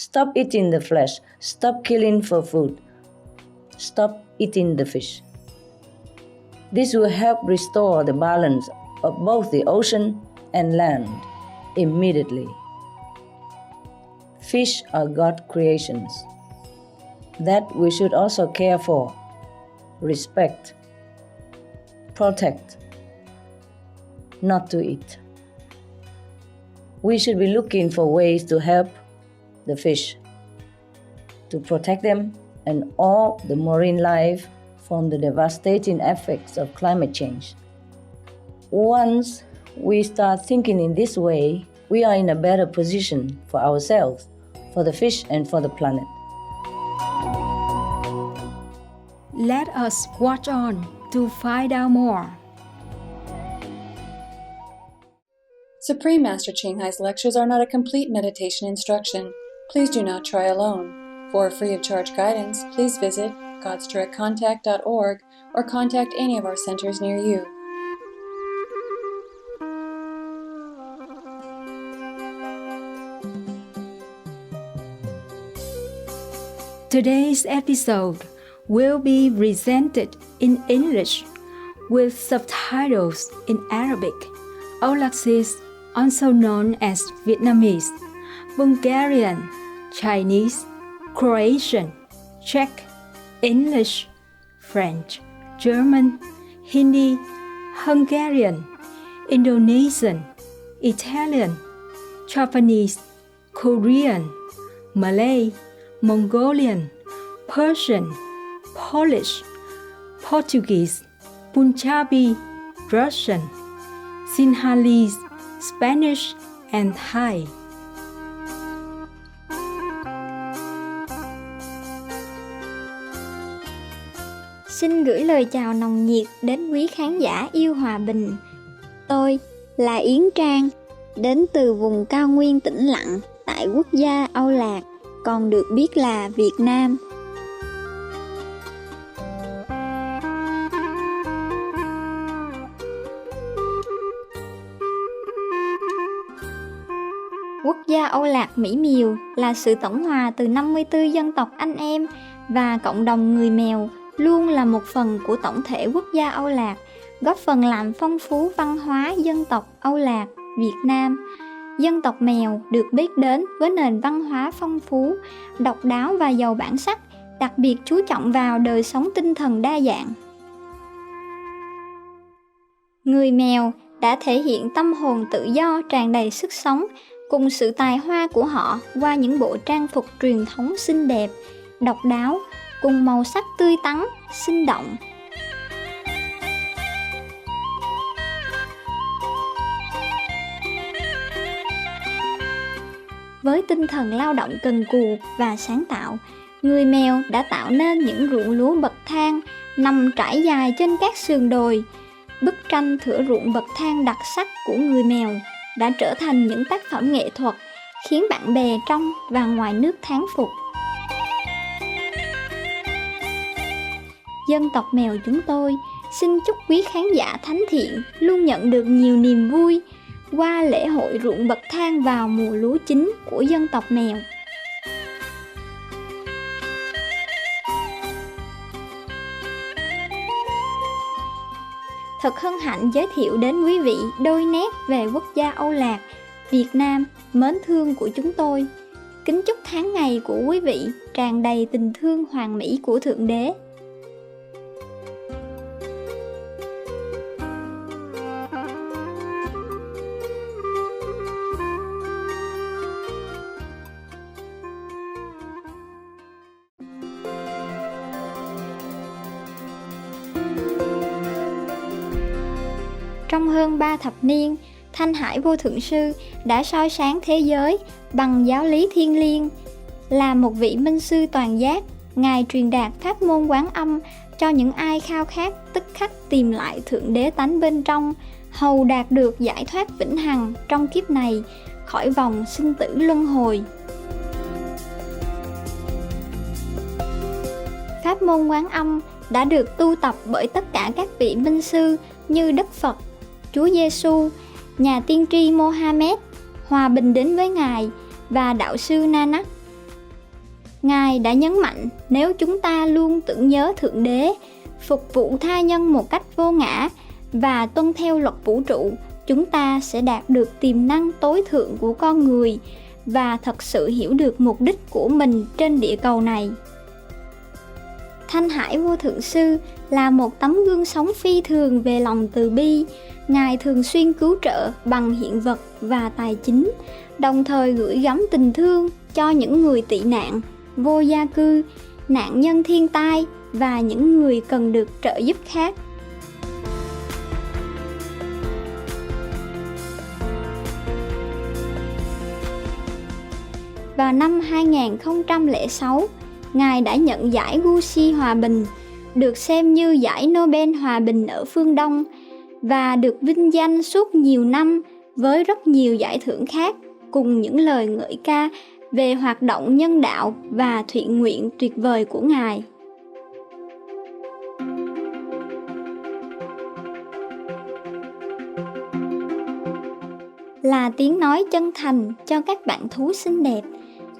Stop eating the flesh. Stop killing for food. Stop eating the fish. This will help restore the balance of both the ocean and land immediately. Fish are God's creations that we should also care for, respect, protect, not to eat. We should be looking for ways to help the fish, to protect them and all the marine life from the devastating effects of climate change. Once we start thinking in this way, we are in a better position for ourselves, for the fish, and for the planet. Let us watch on to find out more. Supreme Master Ching Hai's lectures are not a complete meditation instruction. Please do not try alone. For free of charge guidance, please visit godsdirectcontact.org or contact any of our centers near you. Today's episode will be presented in English with subtitles in Arabic, Aulacese, also known as Vietnamese, Bulgarian, Chinese, Croatian, Czech, English, French, German, Hindi, Hungarian, Indonesian, Italian, Japanese, Korean, Malay, Mongolian, Persian, Polish, Portuguese, Punjabi, Russian, Sinhalese, Spanish, and Thai. Xin gửi lời chào nồng nhiệt đến quý khán giả yêu hòa bình. Tôi là Yến Trang, đến từ vùng cao nguyên tĩnh lặng tại quốc gia Âu Lạc, còn được biết là Việt Nam. Quốc gia Âu Lạc Mỹ Miều là sự tổng hòa từ 54 dân tộc anh em và cộng đồng người Mèo luôn là một phần của tổng thể quốc gia Âu Lạc, góp phần làm phong phú văn hóa dân tộc Âu Lạc, Việt Nam. Dân tộc Mèo được biết đến với nền văn hóa phong phú, độc đáo và giàu bản sắc, đặc biệt chú trọng vào đời sống tinh thần đa dạng. Người Mèo đã thể hiện tâm hồn tự do tràn đầy sức sống cùng sự tài hoa của họ qua những bộ trang phục truyền thống xinh đẹp, độc đáo, cùng màu sắc tươi tắn, sinh động. Với tinh thần lao động cần cù và sáng tạo, người Mèo đã tạo nên những ruộng lúa bậc thang nằm trải dài trên các sườn đồi. Bức tranh thửa ruộng bậc thang đặc sắc của người Mèo đã trở thành những tác phẩm nghệ thuật khiến bạn bè trong và ngoài nước thán phục. Dân tộc Mèo chúng tôi xin chúc quý khán giả thánh thiện luôn nhận được nhiều niềm vui qua lễ hội ruộng bậc thang vào mùa lúa chín của dân tộc Mèo. Thật hân hạnh giới thiệu đến quý vị đôi nét về quốc gia Âu Lạc, Việt Nam mến thương của chúng tôi. Kính chúc tháng ngày của quý vị tràn đầy tình thương hoàn mỹ của Thượng Đế. Trong hơn 3 thập niên, Thanh Hải Vô Thượng Sư đã soi sáng thế giới bằng giáo lý thiêng liêng. Là một vị minh sư toàn giác, Ngài truyền đạt pháp môn Quán Âm cho những ai khao khát tức khắc tìm lại Thượng Đế tánh bên trong, hầu đạt được giải thoát vĩnh hằng trong kiếp này, khỏi vòng sinh tử luân hồi. Pháp môn Quán Âm đã được tu tập bởi tất cả các vị minh sư như Đức Phật, Chúa Giêsu, nhà tiên tri Mohammed, hòa bình đến với Ngài, và đạo sư Nanak. Ngài đã nhấn mạnh nếu chúng ta luôn tưởng nhớ Thượng Đế, phục vụ tha nhân một cách vô ngã và tuân theo luật vũ trụ, chúng ta sẽ đạt được tiềm năng tối thượng của con người và thật sự hiểu được mục đích của mình trên địa cầu này. Thanh Hải Vô Thượng Sư là một tấm gương sống phi thường về lòng từ bi. Ngài thường xuyên cứu trợ bằng hiện vật và tài chính, đồng thời gửi gắm tình thương cho những người tị nạn, vô gia cư, nạn nhân thiên tai và những người cần được trợ giúp khác. Vào năm 2006, Ngài đã nhận giải Gucci Hòa Bình, được xem như giải Nobel Hòa Bình ở phương Đông, và được vinh danh suốt nhiều năm với rất nhiều giải thưởng khác, cùng những lời ngợi ca về hoạt động nhân đạo và thiện nguyện tuyệt vời của Ngài. Là tiếng nói chân thành cho các bạn thú xinh đẹp,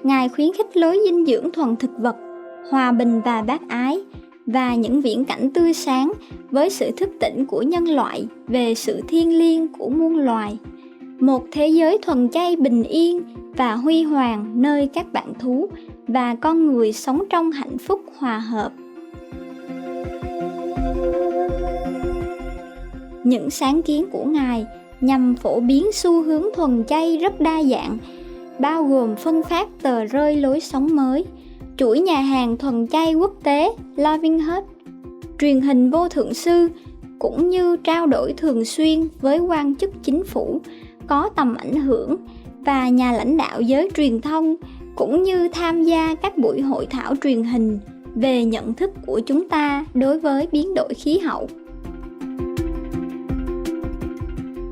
Ngài khuyến khích lối dinh dưỡng thuần thực vật, hòa bình và bác ái, và những viễn cảnh tươi sáng với sự thức tỉnh của nhân loại về sự thiêng liêng của muôn loài. Một thế giới thuần chay bình yên và huy hoàng nơi các bạn thú và con người sống trong hạnh phúc hòa hợp. Những sáng kiến của Ngài nhằm phổ biến xu hướng thuần chay rất đa dạng, bao gồm phân phát tờ rơi lối sống mới, chuỗi nhà hàng thuần chay quốc tế Loving Hut, truyền hình Vô Thượng Sư, cũng như trao đổi thường xuyên với quan chức chính phủ có tầm ảnh hưởng và nhà lãnh đạo giới truyền thông, cũng như tham gia các buổi hội thảo truyền hình về nhận thức của chúng ta đối với biến đổi khí hậu.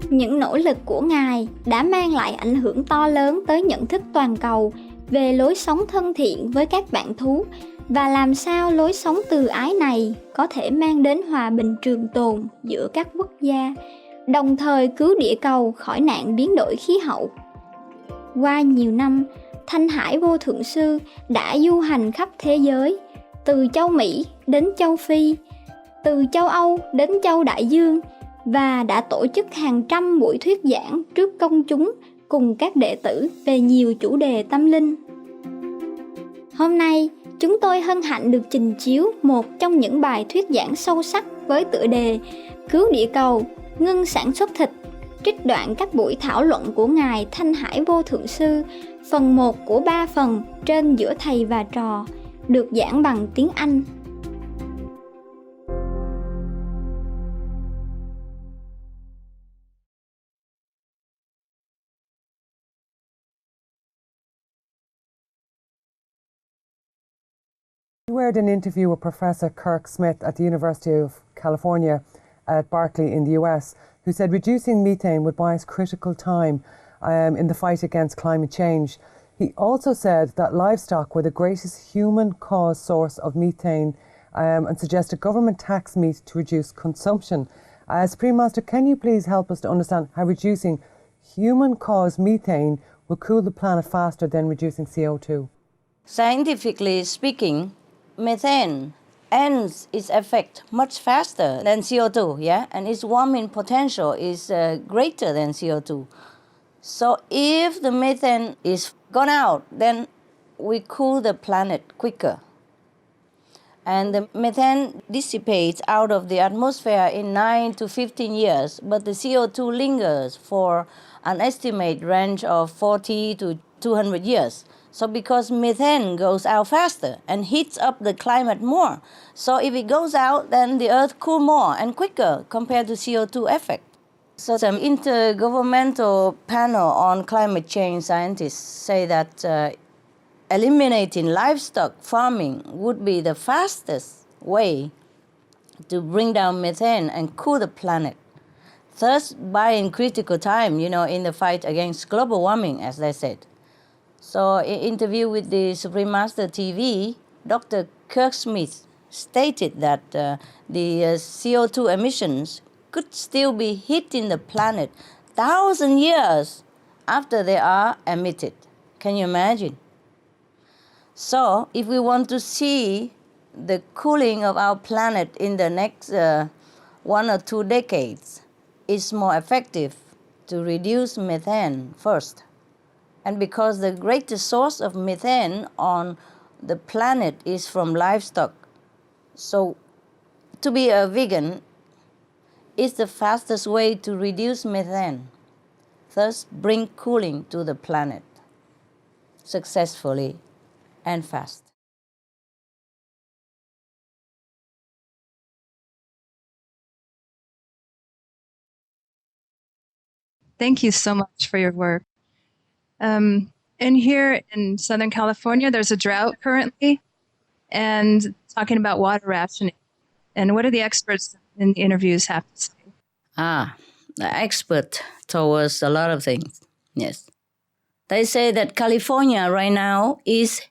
Những nỗ lực của Ngài đã mang lại ảnh hưởng to lớn tới nhận thức toàn cầu về lối sống thân thiện với các bạn thú và làm sao lối sống từ ái này có thể mang đến hòa bình trường tồn giữa các quốc gia, đồng thời cứu địa cầu khỏi nạn biến đổi khí hậu. Qua nhiều năm, Thanh Hải Vô Thượng Sư đã du hành khắp thế giới, từ châu Mỹ đến châu Phi, từ châu Âu đến châu Đại Dương, và đã tổ chức hàng trăm buổi thuyết giảng trước công chúng cùng các đệ tử về nhiều chủ đề tâm linh. Hôm nay, chúng tôi hân hạnh được trình chiếu một trong những bài thuyết giảng sâu sắc với tựa đề Cứu địa cầu, ngưng sản xuất thịt, trích đoạn các buổi thảo luận của Ngài Thanh Hải Vô Thượng Sư, phần 1 của 3 phần trên giữa thầy và trò, được giảng bằng tiếng Anh. You heard an interview with Professor Kirk Smith at the University of California at Berkeley in the US, who said reducing methane would buy us critical time in the fight against climate change. He also said that livestock were the greatest human-caused source of methane and suggested government tax meat to reduce consumption. Supreme Master, can you please help us to understand how reducing human-caused methane will cool the planet faster than reducing CO2? Scientifically speaking, methane ends its effect much faster than CO2, and its warming potential is greater than CO2. So if the methane is gone out, then we cool the planet quicker. And the methane dissipates out of the atmosphere in 9 to 15 years, but the CO2 lingers for an estimated range of 40 to 200 years. So because methane goes out faster and heats up the climate more, so if it goes out, then the Earth cools more and quicker compared to CO2 effect. So some intergovernmental panel on climate change scientists say that eliminating livestock farming would be the fastest way to bring down methane and cool the planet, thus buying critical time, in the fight against global warming, as they said. So in an interview with the Supreme Master TV, Dr. Kirk Smith stated that the CO2 emissions could still be hitting the planet 1,000 years after they are emitted. Can you imagine? So if we want to see the cooling of our planet in the next 1 or 2 decades, it's more effective to reduce methane first. And because the greatest source of methane on the planet is from livestock, so to be a vegan is the fastest way to reduce methane, thus bring cooling to the planet successfully and fast. Thank you so much for your work. And here in Southern California, there's a drought currently, and talking about water rationing. And what do the experts in the interviews have to say? The expert told us a lot of things, yes. They say that California right now is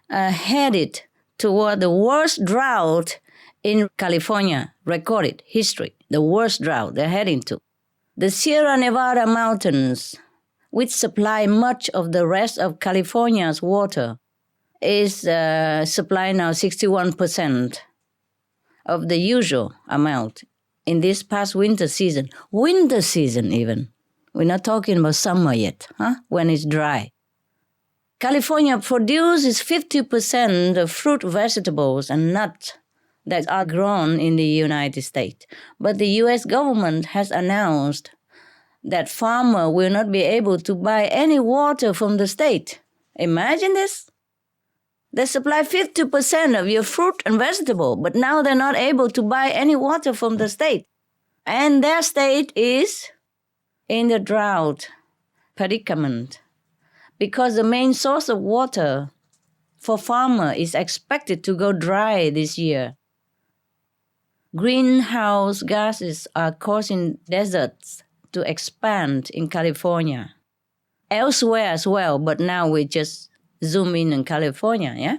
headed toward the worst drought in California recorded history, the worst drought they're heading to. The Sierra Nevada mountains, which supply much of the rest of California's water, is supplying now 61% of the usual amount in this past winter season. Winter season even. We're not talking about summer yet, when it's dry. California produces 50% of fruit, vegetables, and nuts that are grown in the United States. But the U.S. government has announced that farmers will not be able to buy any water from the state. Imagine this. They supply 50% of your fruit and vegetable, but now they're not able to buy any water from the state. And their state is in the drought predicament because the main source of water for farmer is expected to go dry this year. Greenhouse gases are causing deserts to expand in California. Elsewhere as well, but now we just zoom in California, yeah?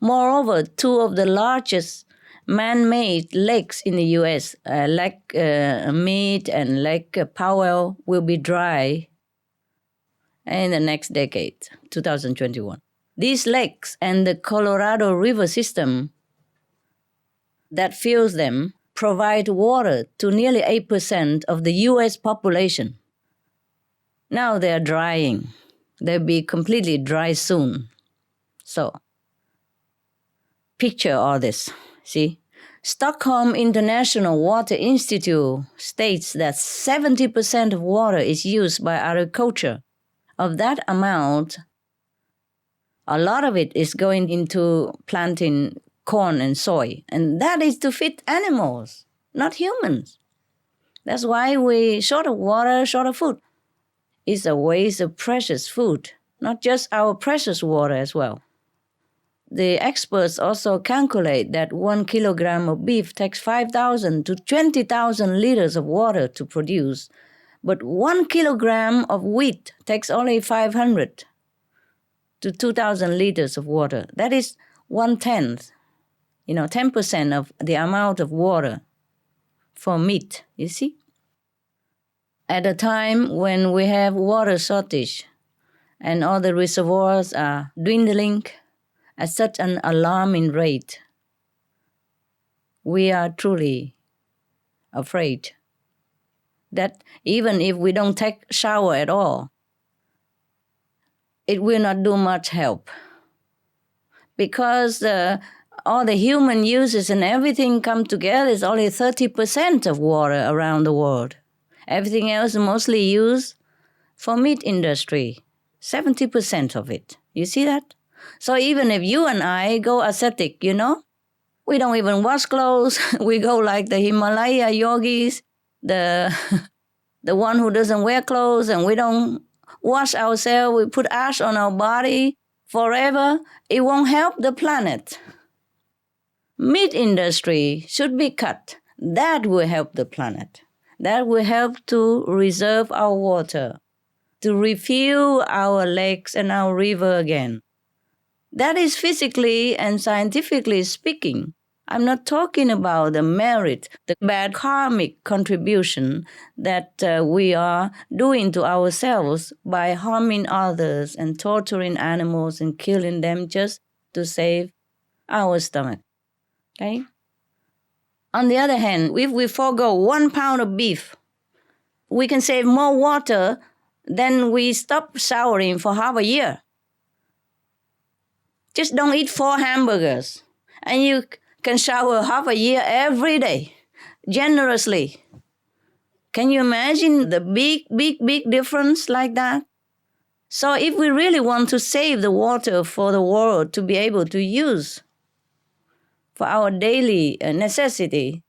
Moreover, 2 of the largest man-made lakes in the U.S., Lake Mead and Lake Powell, will be dry in the next decade, 2021. These lakes and the Colorado River system that fills them provide water to nearly 8% of the U.S. population. Now they're drying. They'll be completely dry soon. So, picture all this, see? Stockholm International Water Institute states that 70% of water is used by agriculture. Of that amount, a lot of it is going into planting corn and soy, and that is to feed animals, not humans. That's why we're short of water, short of food. It's a waste of precious food, not just our precious water as well. The experts also calculate that 1 kilogram of beef takes 5,000 to 20,000 liters of water to produce, but 1 kilogram of wheat takes only 500 to 2,000 liters of water. That is 1/10, 10% of the amount of water for meat, you see? At a time when we have water shortage and all the reservoirs are dwindling at such an alarming rate, we are truly afraid that even if we don't take shower at all, it will not do much help. Because all the human uses and everything come together is only 30% of water around the world. Everything else is mostly used for meat industry, 70% of it. You see that? So even if you and I go ascetic, we don't even wash clothes. We go like the Himalaya yogis, the one who doesn't wear clothes, and we don't wash ourselves. We put ash on our body forever. It won't help the planet. Meat industry should be cut. That will help the planet. That will help to reserve our water, to refuel our lakes and our river again. That is physically and scientifically speaking. I'm not talking about the merit, the bad karmic contribution that we are doing to ourselves by harming others and torturing animals and killing them just to save our stomach. Okay? On the other hand, if we forego 1 pound of beef, we can save more water than we stop showering for half a year. Just don't eat 4 hamburgers, and you can shower half a year every day, generously. Can you imagine the big difference like that? So if we really want to save the water for the world to be able to use for our daily necessity,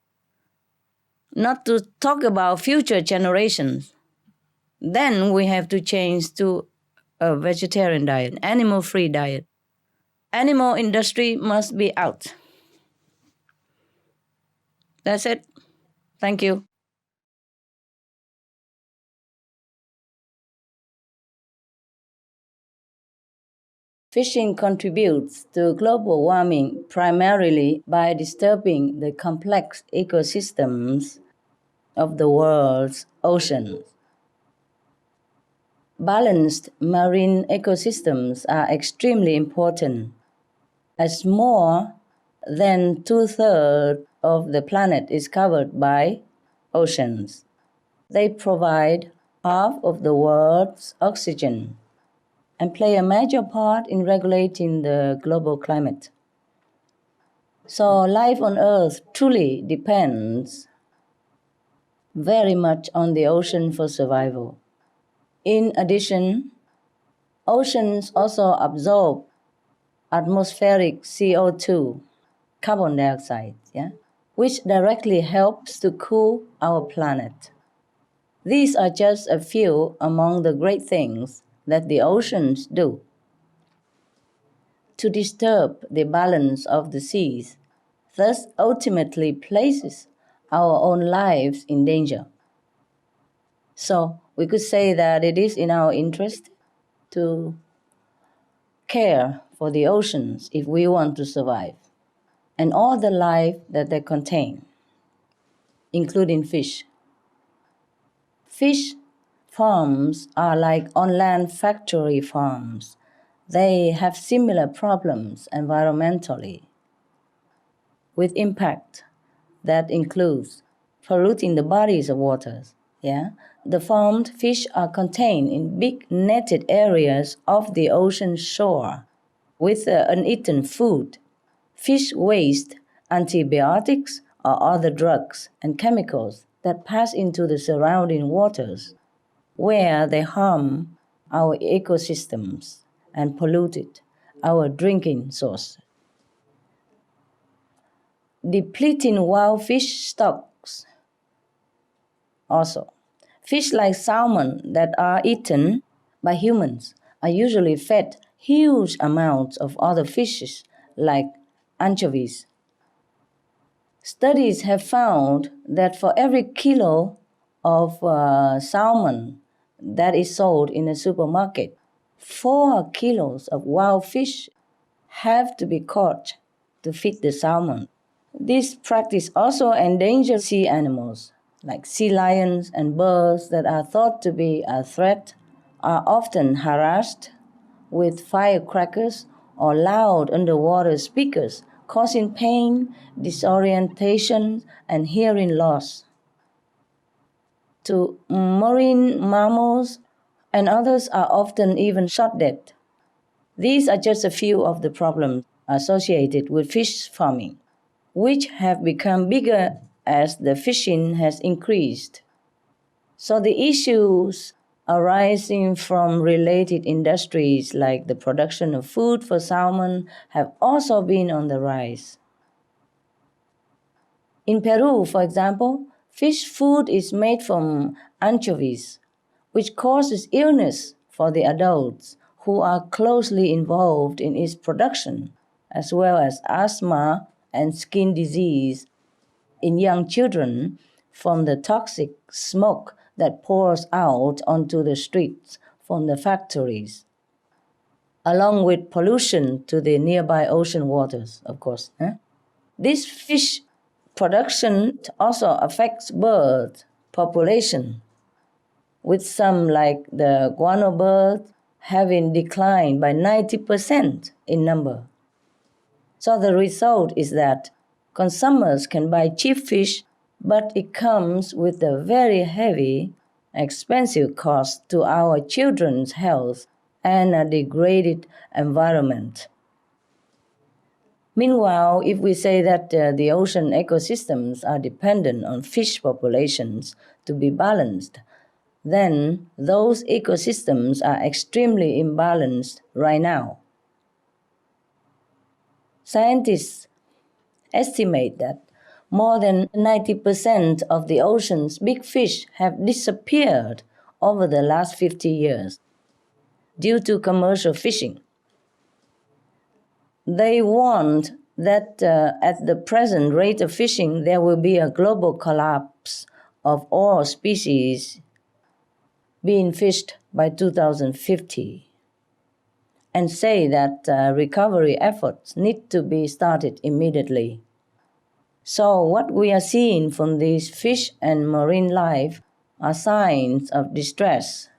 not to talk about future generations, then we have to change to a vegetarian diet, animal-free diet. Animal industry must be out. That's it. Thank you. Fishing contributes to global warming primarily by disturbing the complex ecosystems of the world's oceans. Balanced marine ecosystems are extremely important, as more than 2/3 of the planet is covered by oceans. They provide half of the world's oxygen and play a major part in regulating the global climate. So life on Earth truly depends very much on the ocean for survival. In addition, oceans also absorb atmospheric CO2, carbon dioxide, which directly helps to cool our planet. These are just a few among the great things that the oceans do. To disturb the balance of the seas, thus ultimately places our own lives in danger. So we could say that it is in our interest to care for the oceans if we want to survive, and all the life that they contain, including fish. Fish farms are like on-land factory farms. They have similar problems environmentally, with impact that includes polluting the bodies of waters. The farmed fish are contained in big netted areas of the ocean shore with uneaten food, fish waste, antibiotics, or other drugs and chemicals that pass into the surrounding waters, where they harm our ecosystems and polluted our drinking source. Depleting wild fish stocks. Also, fish like salmon that are eaten by humans are usually fed huge amounts of other fishes like anchovies. Studies have found that for every kilo of salmon that is sold in a supermarket, 4 kilos of wild fish have to be caught to feed the salmon. This practice also endangers sea animals, like sea lions and birds that are thought to be a threat, are often harassed with firecrackers or loud underwater speakers, causing pain, disorientation, and hearing loss. To marine mammals and others are often even shot dead. These are just a few of the problems associated with fish farming, which have become bigger as the fishing has increased. So the issues arising from related industries like the production of food for salmon have also been on the rise. In Peru, for example, fish food is made from anchovies, which causes illness for the adults who are closely involved in its production, as well as asthma and skin disease in young children from the toxic smoke that pours out onto the streets from the factories, along with pollution to the nearby ocean waters, of course. This fish production also affects bird population, with some like the guano bird having declined by 90% in number. So the result is that consumers can buy cheap fish, but it comes with a very heavy, expensive cost to our children's health and a degraded environment. Meanwhile, if we say that the ocean ecosystems are dependent on fish populations to be balanced, then those ecosystems are extremely imbalanced right now. Scientists estimate that more than 90% of the ocean's big fish have disappeared over the last 50 years due to commercial fishing. They warned that at the present rate of fishing, there will be a global collapse of all species being fished by 2050, and say that recovery efforts need to be started immediately. So what we are seeing from these fish and marine life are signs of distress.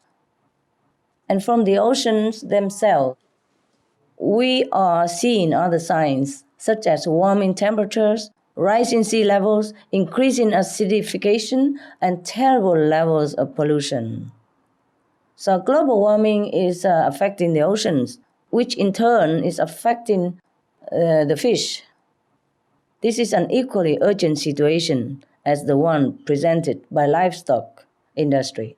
And from the oceans themselves, we are seeing other signs such as warming temperatures, rising sea levels, increasing acidification, and terrible levels of pollution. So global warming is affecting the oceans, which in turn is affecting the fish. This is an equally urgent situation as the one presented by livestock industry.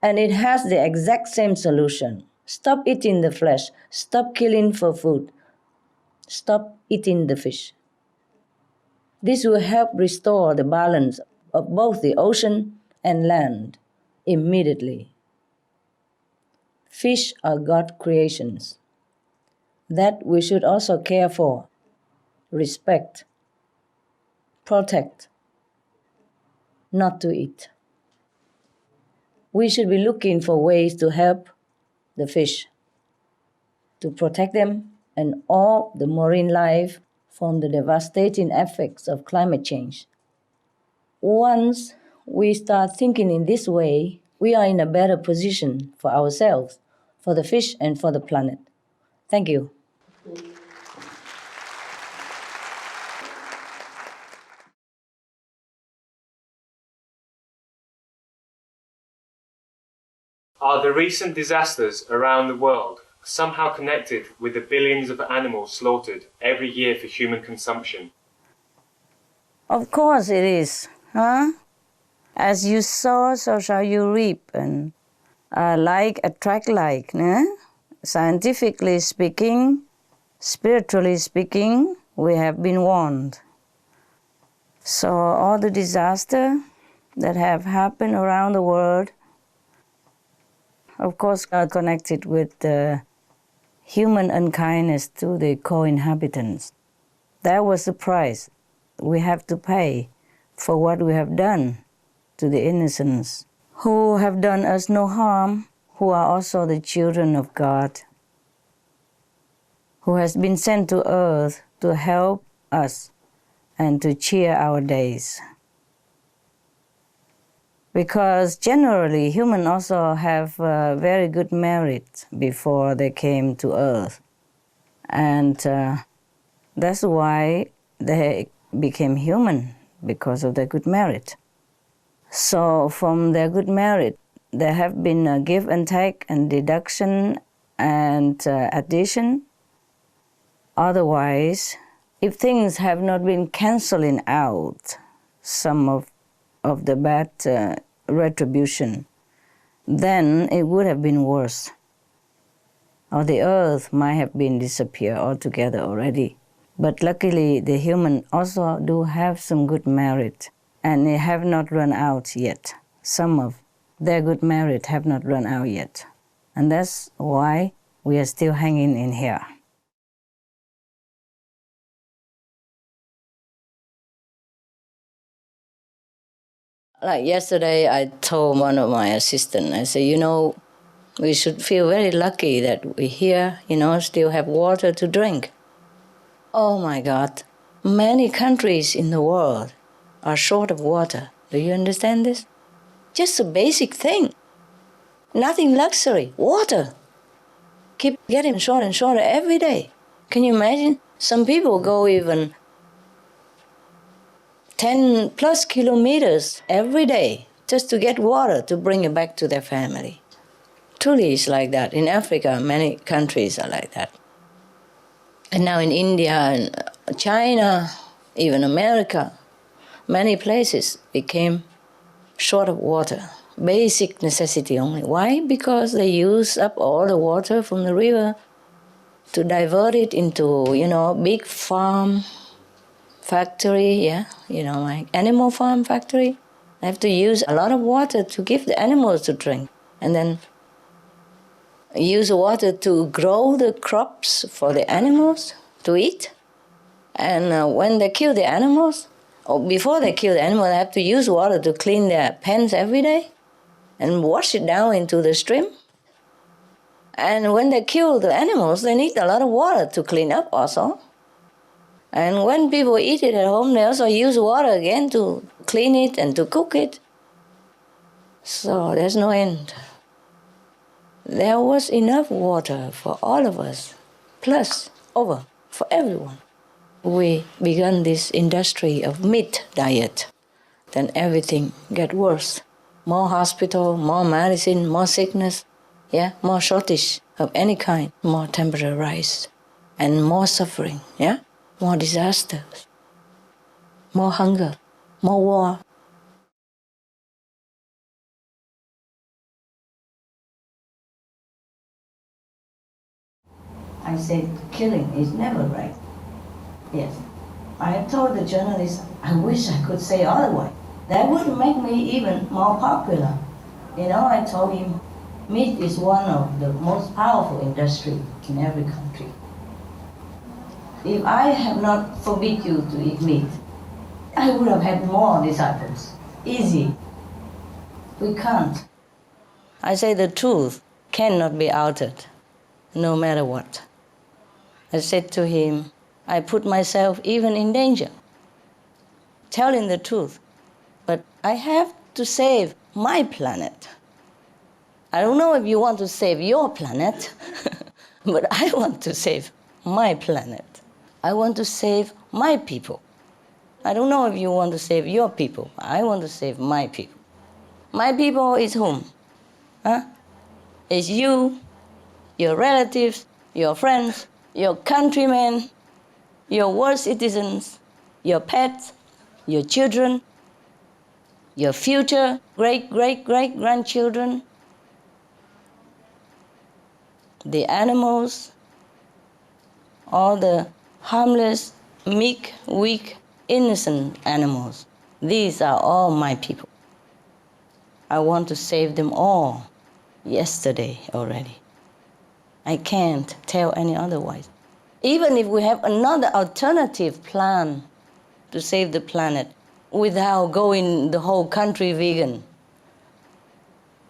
And it has the exact same solution. Stop eating the flesh, stop killing for food, stop eating the fish. This will help restore the balance of both the ocean and land immediately. Fish are God's creations that we should also care for, respect, protect, not to eat. We should be looking for ways to help the fish, to protect them and all the marine life from the devastating effects of climate change. Once we start thinking in this way, we are in a better position for ourselves, for the fish, and for the planet. Thank you. Are the recent disasters around the world somehow connected with the billions of animals slaughtered every year for human consumption? Of course it is, huh? As you sow, so shall you reap, and like attract like, né? Scientifically speaking, spiritually speaking, we have been warned. So all the disasters that have happened around the world, of course, are connected with the human unkindness to the co-inhabitants. That was the price we have to pay for what we have done to the innocents, who have done us no harm, who are also the children of God, who has been sent to earth to help us and to cheer our days. Because generally, humans also have very good merit before they came to earth. And that's why they became human, because of their good merit. So from their good merit, there have been a give and take and deduction and addition. Otherwise, if things have not been canceling out some of the bad retribution, then it would have been worse. Or the earth might have been disappeared altogether already. But luckily, the human also do have some good merit, and they have not run out yet. Some of their good merit have not run out yet. And that's why we are still hanging in here. Like yesterday, I told one of my assistants, I said, we should feel very lucky that we here, still have water to drink. Oh my God, many countries in the world are short of water. Do you understand this? Just a basic thing. Nothing luxury, water. Keep getting shorter and shorter every day. Can you imagine Some people go even 10 plus kilometers every day just to get water to bring it back to their family. Truly, it's like that. In Africa, many countries are like that. And now in India and China, even America, many places became short of water. Basic necessity only. Why? Because they use up all the water from the river to divert it into, big farm factory, like animal farm factory. They have to use a lot of water to give the animals to drink. And then use water to grow the crops for the animals to eat. And when they kill the animals, or before they kill the animal, they have to use water to clean their pens every day and wash it down into the stream. And when they kill the animals, they need a lot of water to clean up also. And when people eat it at home, they also use water again to clean it and to cook it. So there's no end. There was enough water for all of us, plus over for everyone. We began this industry of meat diet. Then everything get worse. More hospital, more medicine, more sickness, more shortage of any kind, more temperature rise, and more suffering, more disasters, more hunger, more war. I said killing is never right. Yes. I told the journalist, I wish I could say otherwise. That would make me even more popular. I told him, meat is one of the most powerful industry in every country. If I have not forbid you to eat meat, I would have had more disciples. Easy. We can't. I say the truth cannot be altered, no matter what. I said to him, I put myself even in danger, telling the truth. But I have to save my planet. I don't know if you want to save your planet, but I want to save my planet. I want to save my people. I don't know if you want to save your people. I want to save my people. My people is whom? It's you, your relatives, your friends, your countrymen, your world citizens, your pets, your children, your future great-great-great-grandchildren, the animals, all the harmless, meek, weak, innocent animals. These are all my people. I want to save them all yesterday already. I can't tell any otherwise. Even if we have another alternative plan to save the planet without going the whole country vegan,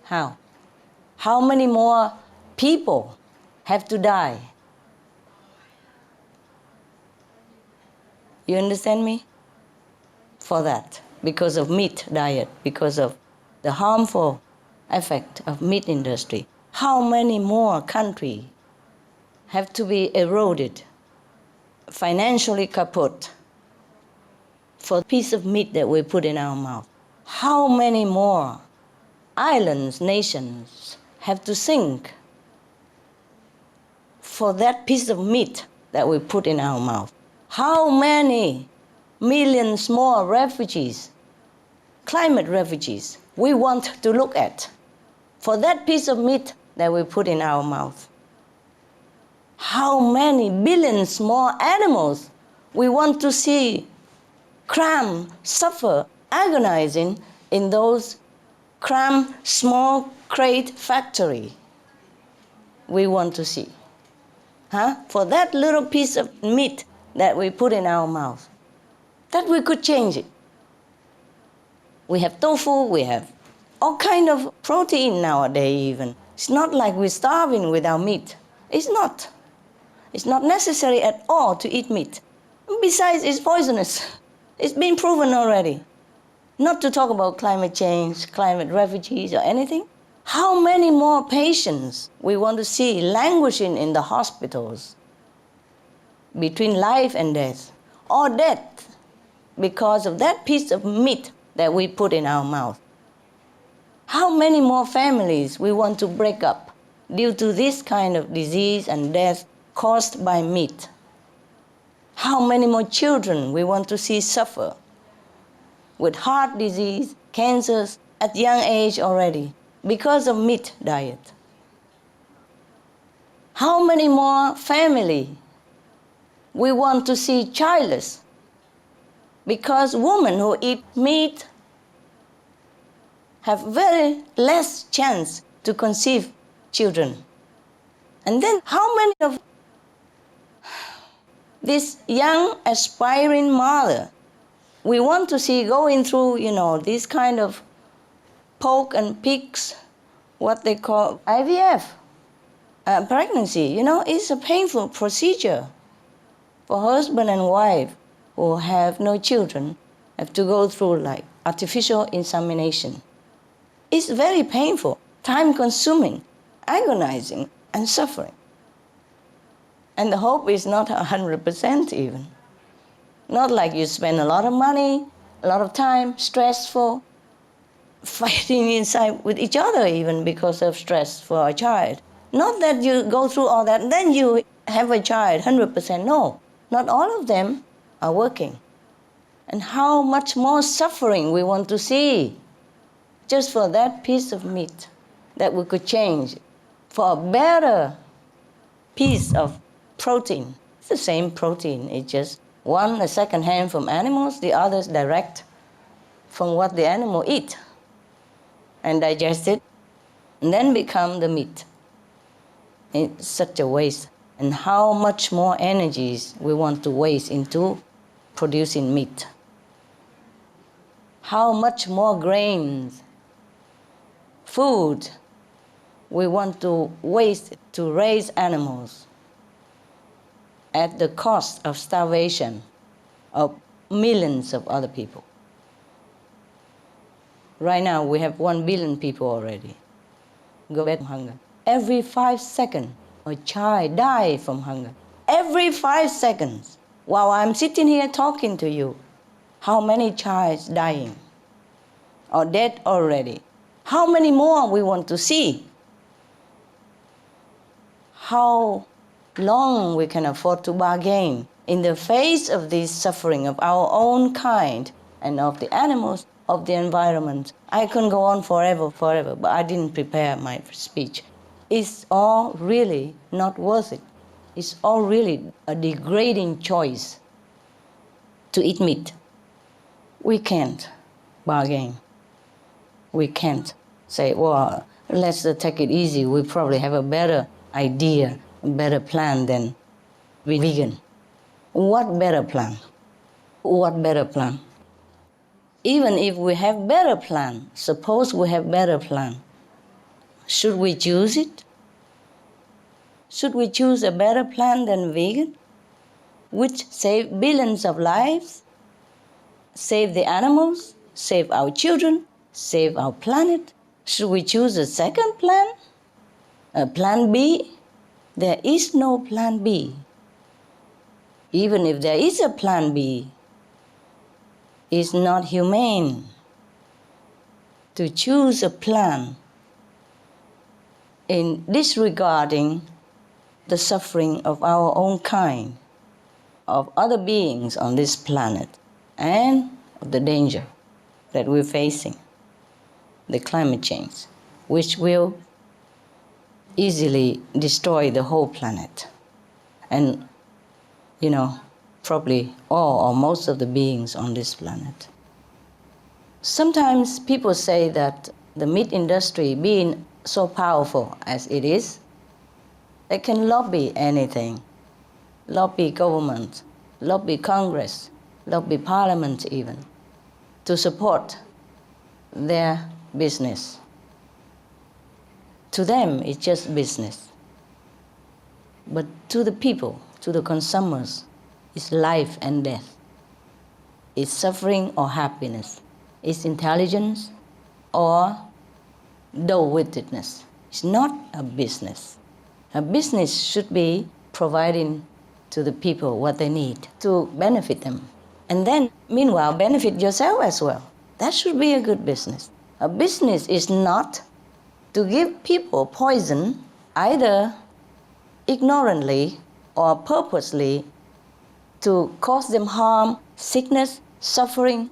how? How many more people have to die? You understand me? For that, because of meat diet, because of the harmful effect of meat industry. How many more countries have to be eroded, financially kaput, for a piece of meat that we put in our mouth? How many more islands, nations have to sink for that piece of meat that we put in our mouth? How many millions more refugees, climate refugees, we want to look at for that piece of meat that we put in our mouth? How many billions more animals we want to see cram, suffer, agonizing in those cram, small crate factory we want to see? For that little piece of meat that we put in our mouth, that we could change it. We have tofu, we have all kind of protein nowadays even. It's not like we're starving without meat. It's not. It's not necessary at all to eat meat. Besides, it's poisonous. It's been proven already. Not to talk about climate change, climate refugees or anything. How many more patients we want to see languishing in the hospitals between life and death, or death because of that piece of meat that we put in our mouth. How many more families we want to break up due to this kind of disease and death caused by meat? How many more children we want to see suffer with heart disease, cancers at young age already because of meat diet? How many more family we want to see childless because women who eat meat have very less chance to conceive children? And then how many of this young aspiring mother we want to see going through, this kind of pork and pigs, what they call IVF, pregnancy, it's a painful procedure for husband and wife who have no children, have to go through like artificial insemination. It's very painful, time-consuming, agonizing, and suffering. And the hope is not 100% even. Not like you spend a lot of money, a lot of time, stressful, fighting inside with each other even because of stress for a child. Not that you go through all that and then you have a child 100%. No, not all of them are working. And how much more suffering we want to see just for that piece of meat that we could change for a better piece of protein. It's the same protein, it's just one a second hand from animals, the others direct from what the animal eat and digest it and then become the meat. It's such a waste. And how much more energies we want to waste into producing meat. How much more grains, food we want to waste to raise animals at the cost of starvation of millions of other people. Right now we have 1 billion people already go back from hunger. Every 5 seconds a child dies from hunger. Every 5 seconds while I'm sitting here talking to you, how many children dying or dead already? How many more we want to see? How long we can afford to bargain in the face of this suffering of our own kind and of the animals, of the environment. I can go on forever, but I didn't prepare my speech. It's all really not worth it. It's all really a degrading choice to eat meat. We can't bargain. We can't say, well, let's take it easy. We probably have a better idea, a better plan than be vegan. What better plan? What better plan? Even if we have better plan, suppose we have better plan, should we choose it? Should we choose a better plan than vegan, which save billions of lives, save the animals, save our children, save our planet? Should we choose a second plan? A plan B? There is no plan B. Even if there is a plan B, it's not humane to choose a plan in disregarding the suffering of our own kind, of other beings on this planet, and of the danger that we're facing, the climate change, which will easily destroy the whole planet. And, probably all or most of the beings on this planet. Sometimes people say that the meat industry, being so powerful as it is, they can lobby anything, lobby government, lobby Congress, lobby Parliament even, to support their business. To them, it's just business. But to the people, to the consumers, it's life and death. It's suffering or happiness. It's intelligence or dull-wittedness. It's not a business. A business should be providing to the people what they need to benefit them. And then, meanwhile, benefit yourself as well. That should be a good business. A business is not to give people poison either ignorantly or purposely to cause them harm, sickness, suffering,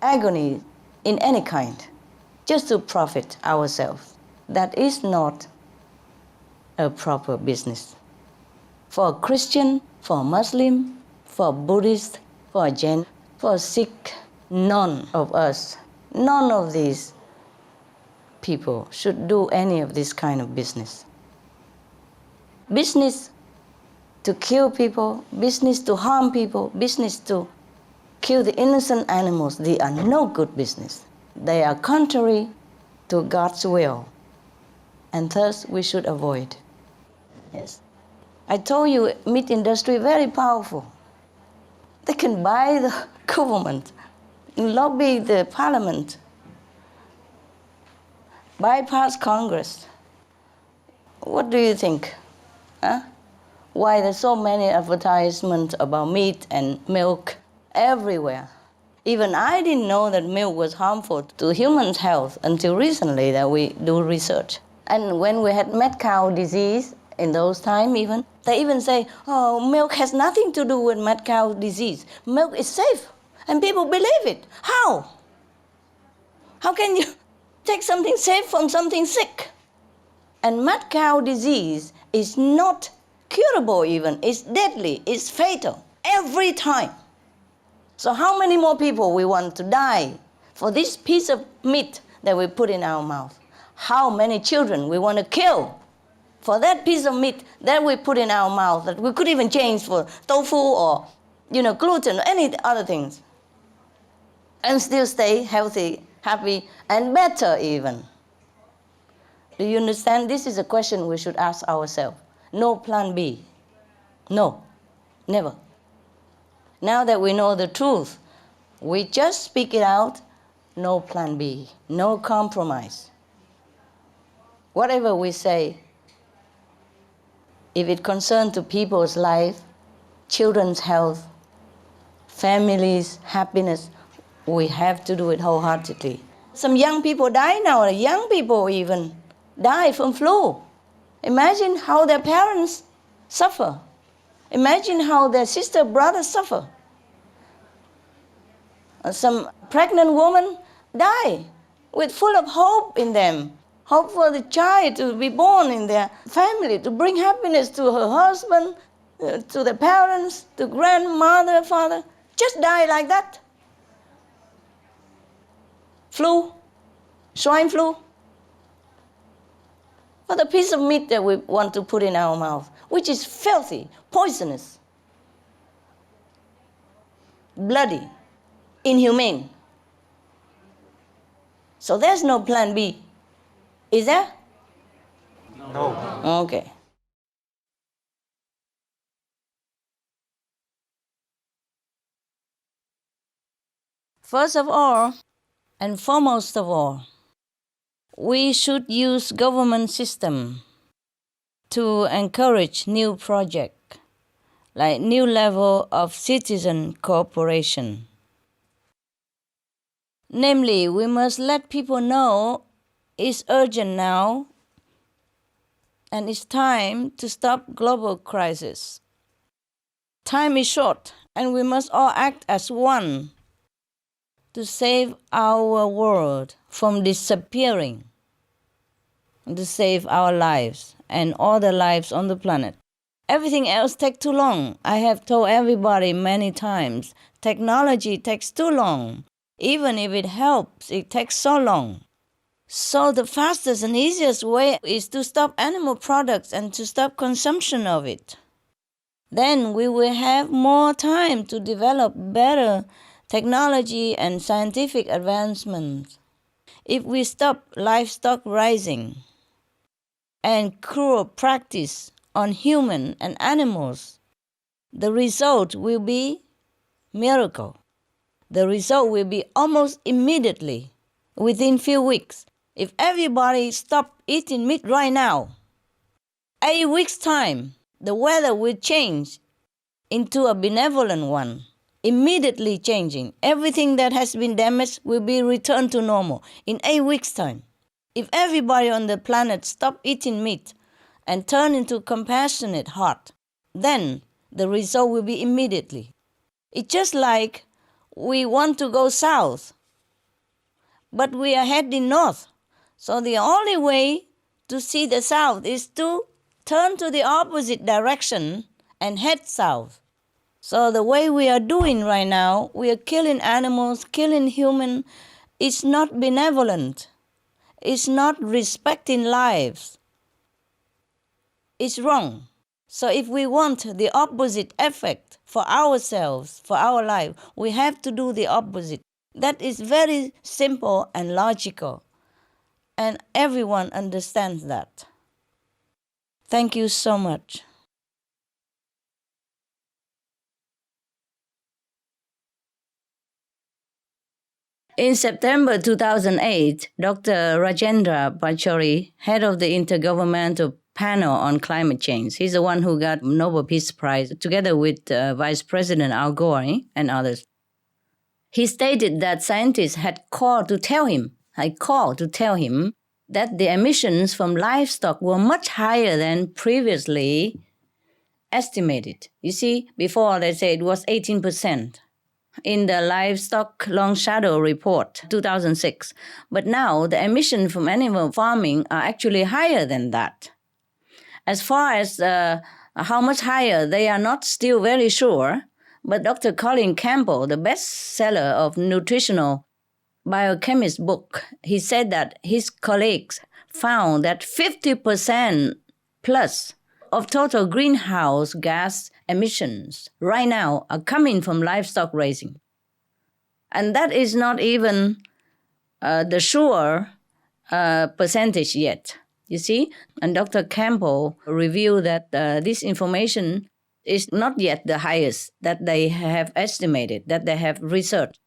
agony in any kind, just to profit ourselves. That is not a proper business. For a Christian, for a Muslim, for a Buddhist, for a Jain, for a Sikh, none of us, none of these people should do any of this kind of business. Business to kill people, business to harm people, business to kill the innocent animals, they are no good business. They are contrary to God's will, and thus we should avoid. Yes. I told you, meat industry very powerful. They can buy the government, lobby the parliament, bypass Congress. What do you think? Huh? Why there's so many advertisements about meat and milk everywhere? Even I didn't know that milk was harmful to human health until recently that we do research. And when we had mad cow disease, in those times even, they even say, oh, milk has nothing to do with mad cow disease. Milk is safe, and people believe it. How? How can you take something safe from something sick? And mad cow disease is not curable even, it's deadly, it's fatal, every time. So how many more people we want to die for this piece of meat that we put in our mouth? How many children we want to kill for that piece of meat that we put in our mouth that we could even change for tofu or gluten or any other things and still stay healthy, happy, and better even. Do you understand? This is a question we should ask ourselves. No plan B. No, never. Now that we know the truth, we just speak it out. No plan B, no compromise. Whatever we say, if it concerns to people's life, children's health, families' happiness, we have to do it wholeheartedly. Some young people die now, young people even die from flu. Imagine how their parents suffer. Imagine how their sister, brothers suffer. Some pregnant women die with full of hope in them. Hope for the child to be born in their family, to bring happiness to her husband, to the parents, to grandmother, father. Just die like that. Flu, swine flu. For the piece of meat that we want to put in our mouth, which is filthy, poisonous, bloody, inhumane. So there's no plan B. Is there? No. Okay. First of all, and foremost of all, we should use government system to encourage new project, like new level of citizen cooperation. Namely, we must let people know it's urgent now and it's time to stop global crisis. Time is short and we must all act as one to save our world from disappearing, to save our lives and all the lives on the planet. Everything else takes too long. I have told everybody many times, technology takes too long. Even if it helps, it takes so long. So the fastest and easiest way is to stop animal products and to stop consumption of it. Then we will have more time to develop better technology and scientific advancements. If we stop livestock raising and cruel practice on human and animals, the result will be miracle. The result will be almost immediately, within few weeks. If everybody stopped eating meat right now, 8 weeks' time, the weather will change into a benevolent one, immediately changing. Everything that has been damaged will be returned to normal in 8 weeks' time. If everybody on the planet stop eating meat and turn into compassionate heart, then the result will be immediately. It's just like we want to go south, but we are heading north. So the only way to see the south is to turn to the opposite direction and head south. So the way we are doing right now, we are killing animals, killing humans. It's not benevolent. It's not respecting lives. It's wrong. So if we want the opposite effect for ourselves, for our life, we have to do the opposite. That is very simple and logical. And everyone understands that. Thank you so much. In September 2008, Dr. Rajendra Pachauri, head of the Intergovernmental Panel on Climate Change, he's the one who got Nobel Peace Prize together with Vice President Al Gore and others. He stated that scientists had called to tell him that the emissions from livestock were much higher than previously estimated. You see, before they said it was 18%. In the Livestock Long Shadow Report, 2006. But now the emissions from animal farming are actually higher than that. As far as how much higher, they are not still very sure. But Dr. Colin Campbell, the bestseller of nutritional biochemist book, he said that his colleagues found that 50% plus of total greenhouse gas emissions right now are coming from livestock raising. And that is not even the sure percentage yet, you see. And Dr. Campbell revealed that this information is not yet the highest that they have estimated, that they have researched.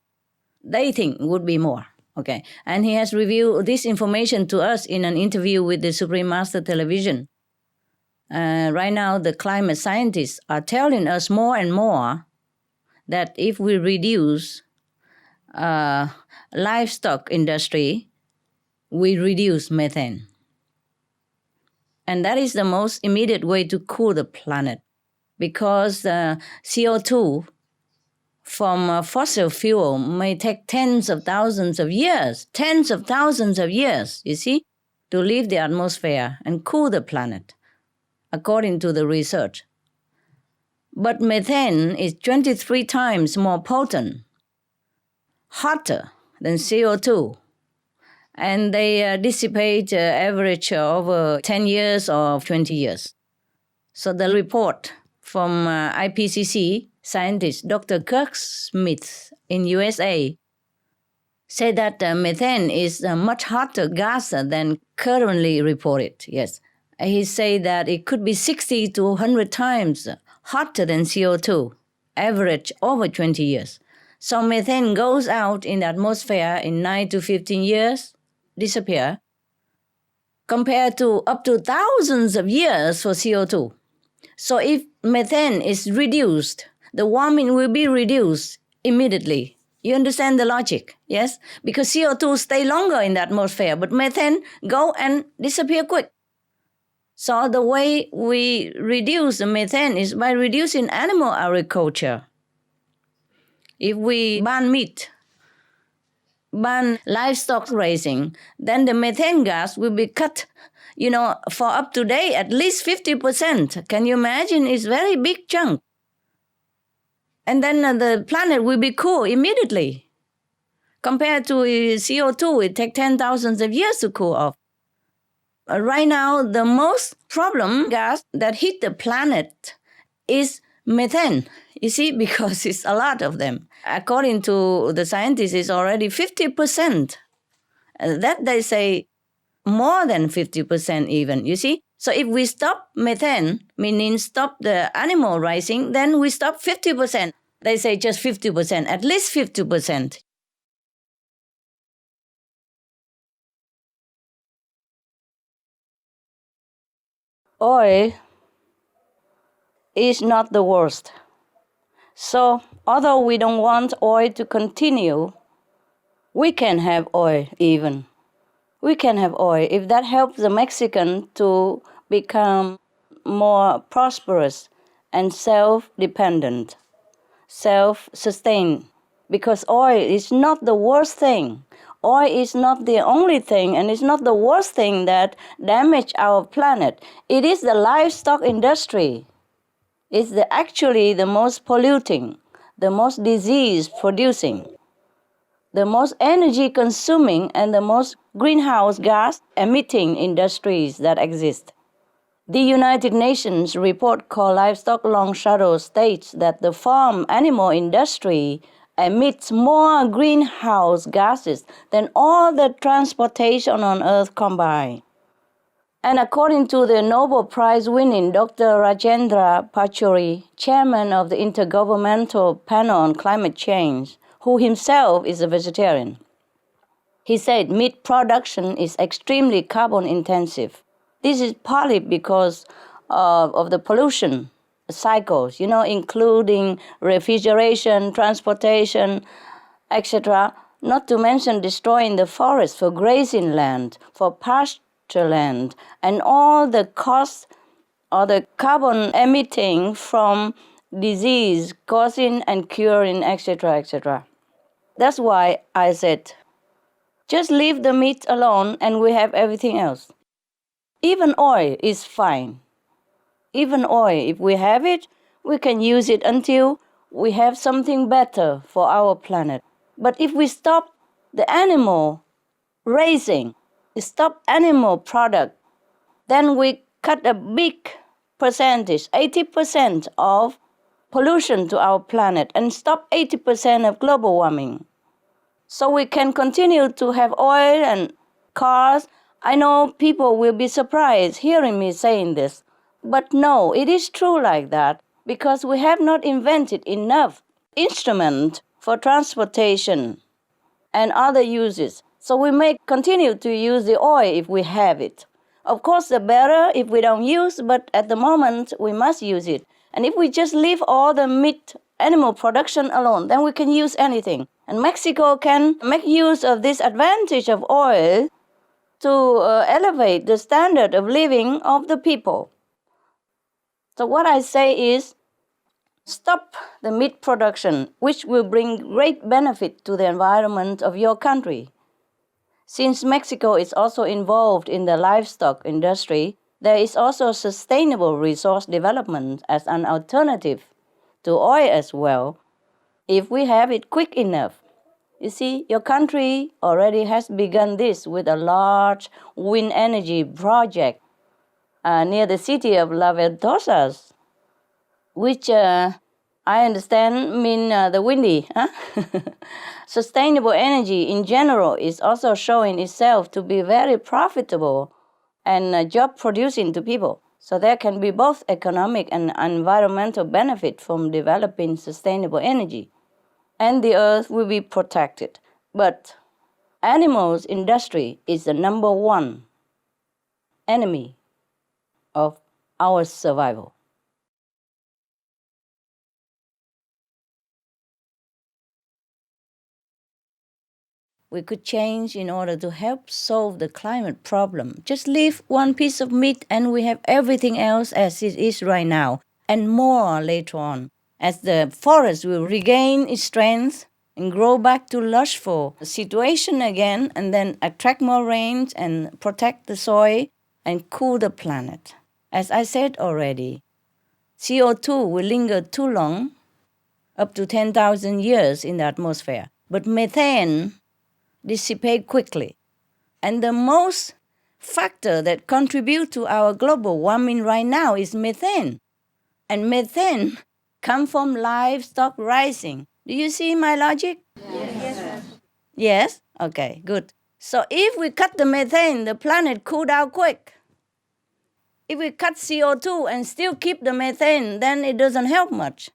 They think would be more. Okay. And he has revealed this information to us in an interview with the Supreme Master Television. Right now, the climate scientists are telling us more and more that if we reduce livestock industry, we reduce methane. And that is the most immediate way to cool the planet, because CO2 from fossil fuel may take tens of thousands of years, you see, to leave the atmosphere and cool the planet, according to the research. But methane is 23 times more potent, hotter than CO2. And they dissipate average over 10 years or 20 years. So the report from IPCC scientist Dr. Kirk Smith in USA said that methane is a much hotter gas than currently reported. Yes, he said that it could be 60 to 100 times hotter than CO2, average over 20 years. So methane goes out in the atmosphere in 9 to 15 years, disappear, compared to up to thousands of years for CO2. So if methane is reduced, the warming will be reduced immediately. You understand the logic, yes? Because CO2 stay longer in the atmosphere, but methane go and disappear quick. So the way we reduce the methane is by reducing animal agriculture. If we ban meat, ban livestock raising, then the methane gas will be cut, for up to date, at least 50%. Can you imagine? It's a very big chunk. And then the planet will be cool immediately. Compared to CO2, it takes 10,000 of years to cool off. Right now, the most problem gas that hit the planet is methane, you see, because it's a lot of them. According to the scientists, it's already 50%. That they say more than 50% even, you see. So if we stop methane, meaning stop the animal rising, then we stop 50%. They say just 50%, at least 50%. Oil is not the worst. So, although we don't want oil to continue, we can have oil even. We can have oil if that helps the Mexican to become more prosperous and self-dependent, self-sustained. Because oil is not the worst thing. Oil is not the only thing, and it's not the worst thing that damages our planet. It is the livestock industry. It's actually the most polluting, the most disease-producing, the most energy-consuming, and the most greenhouse gas-emitting industries that exist. The United Nations report called Livestock Long Shadow states that the farm animal industry emits more greenhouse gases than all the transportation on Earth combined. And according to the Nobel Prize-winning Dr. Rajendra Pachauri, chairman of the Intergovernmental Panel on Climate Change, who himself is a vegetarian, he said meat production is extremely carbon intensive. This is partly because of the pollution cycles, including refrigeration, transportation, etc., not to mention destroying the forest for grazing land, for pasture land, and all the costs or the carbon emitting from disease causing and curing, etc., etc. That's why I said, just leave the meat alone and we have everything else. Even oil is fine. Even oil, if we have it, we can use it until we have something better for our planet. But if we stop the animal raising, stop animal product, then we cut a big percentage, 80% of pollution to our planet, and stop 80% of global warming. So we can continue to have oil and cars. I know people will be surprised hearing me saying this, but no, it is true like that because we have not invented enough instrument for transportation and other uses. So we may continue to use the oil if we have it. Of course, the better if we don't use, but at the moment we must use it. And if we just leave all the meat animal production alone, then we can use anything. And Mexico can make use of this advantage of oil to elevate the standard of living of the people. So what I say is, stop the meat production, which will bring great benefit to the environment of your country. Since Mexico is also involved in the livestock industry, there is also sustainable resource development as an alternative to oil as well, if we have it quick enough. You see, your country already has begun this with a large wind energy project near the city of La Ventosas, which I understand mean the windy. Huh? Sustainable energy in general is also showing itself to be very profitable and job producing to people. So there can be both economic and environmental benefit from developing sustainable energy. And the earth will be protected. But animals industry is the number one enemy of our survival. We could change in order to help solve the climate problem. Just leave one piece of meat and we have everything else as it is right now, and more later on, as the forest will regain its strength and grow back to lushful situation again, and then attract more rains and protect the soil and cool the planet. As I said already, CO2 will linger too long, up to 10,000 years in the atmosphere, but methane dissipate quickly. And the most factor that contribute to our global warming right now is methane. And methane comes from livestock rising. Do you see my logic? Yes. Yes? Okay, good. So if we cut the methane, the planet cool down quick. If we cut CO2 and still keep the methane, then it doesn't help much.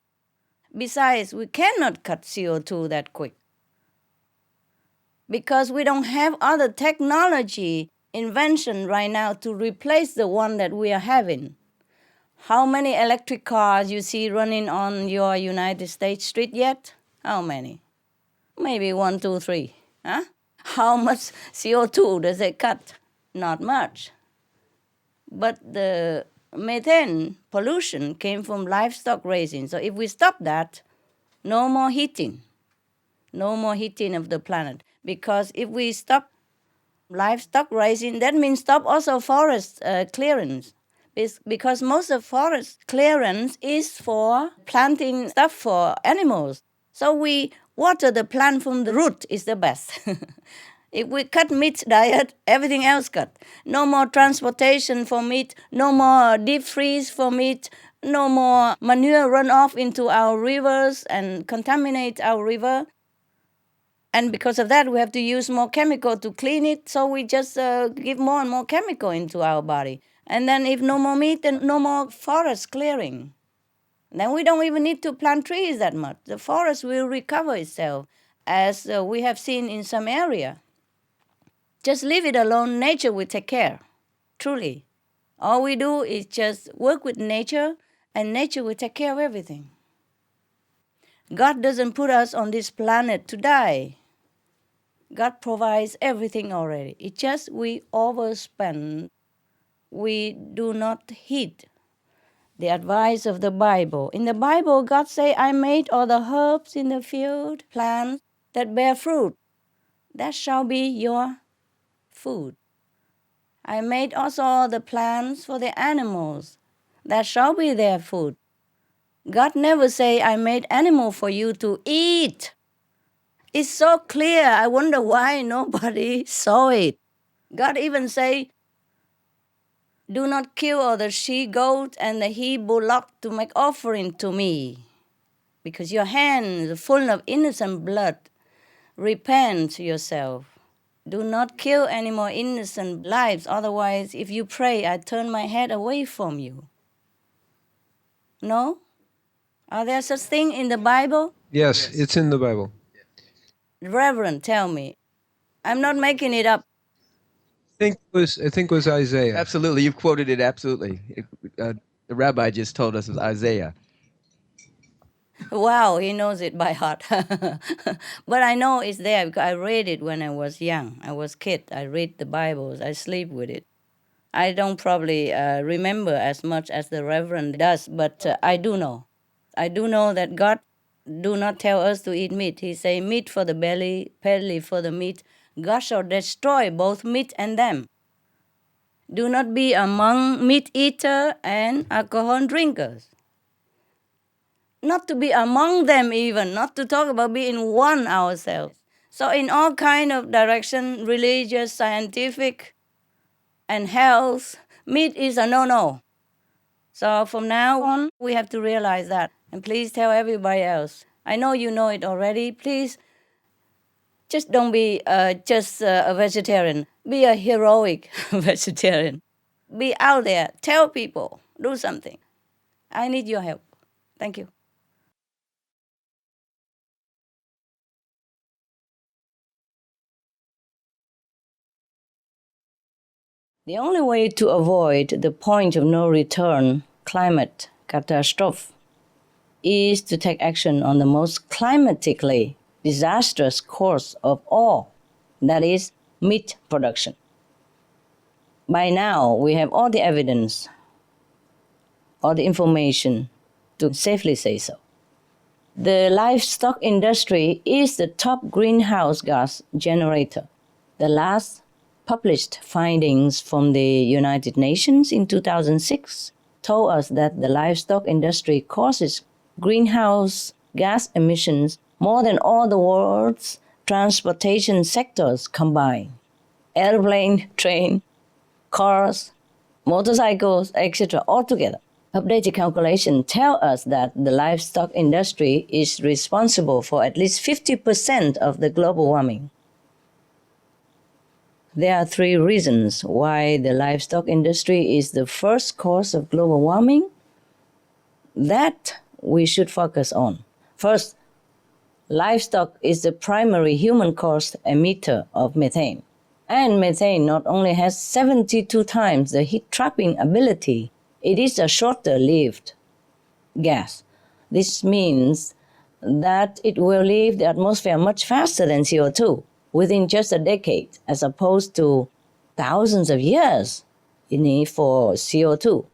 Besides, we cannot cut CO2 that quick, because we don't have other technology invention right now to replace the one that we are having. How many electric cars you see running on your United States street yet? How many? Maybe 1, 2, 3. Huh? How much CO2 does it cut? Not much. But the methane pollution came from livestock raising. So if we stop that, no more heating. No more heating of the planet. Because if we stop livestock raising, that means stop also forest clearance. Because most of forest clearance is for planting stuff for animals. So we water the plant from the root is the best. If we cut meat diet, everything else cut. No more transportation for meat, no more deep freeze for meat, no more manure run off into our rivers and contaminate our river. And because of that, we have to use more chemical to clean it, so we just give more and more chemical into our body. And then if no more meat, then no more forest clearing. Then we don't even need to plant trees that much. The forest will recover itself, as we have seen in some area. Just leave it alone, nature will take care, truly. All we do is just work with nature, and nature will take care of everything. God doesn't put us on this planet to die. God provides everything already. It's just we overspend. We do not heed the advice of the Bible. In the Bible, God say, I made all the herbs in the field, plants that bear fruit. That shall be your food. I made also all the plants for the animals. That shall be their food. God never say, I made animal for you to eat. It's so clear. I wonder why nobody saw it. God even say, do not kill all the she-goat and the he-bullock to make offering to me, because your hands are full of innocent blood. Repent yourself. Do not kill any more innocent lives. Otherwise, if you pray, I turn my head away from you. No? Are there such things in the Bible? Yes, it's in the Bible. Reverend, tell me. I'm not making it up. I think it was Isaiah. Absolutely, you've quoted it absolutely. The rabbi just told us it was Isaiah. Wow, he knows it by heart. But I know it's there because I read it when I was young. I was a kid. I read the Bibles. I sleep with it. I don't probably remember as much as the Reverend does, but I do know. I do know that God do not tell us to eat meat. He say, meat for the belly, belly for the meat. God shall destroy both meat and them. Do not be among meat eater and alcohol drinkers. Not to be among them even, not to talk about being one ourselves. So in all kind of direction, religious, scientific, and health, meat is a no-no. So from now on, we have to realize that. And please tell everybody else. I know you know it already. Please just don't be just a vegetarian. Be a heroic vegetarian. Be out there. Tell people. Do something. I need your help. Thank you. The only way to avoid the point of no return, climate catastrophe, is to take action on the most climatically disastrous course of all, that is, meat production. By now, we have all the evidence, all the information to safely say so. The livestock industry is the top greenhouse gas generator. The last published findings from the United Nations in 2006 told us that the livestock industry causes greenhouse gas emissions more than all the world's transportation sectors combined. Airplane, train, cars, motorcycles, etc. altogether. Updated calculation tell us that the livestock industry is responsible for at least 50% of the global warming. There are 3 reasons why the livestock industry is the first cause of global warming that we should focus on. First, livestock is the primary human-caused emitter of methane. And methane not only has 72 times the heat-trapping ability it is a shorter-lived gas. This means that it will leave the atmosphere much faster than CO2 within just a decade, as opposed to thousands of years you need for CO2.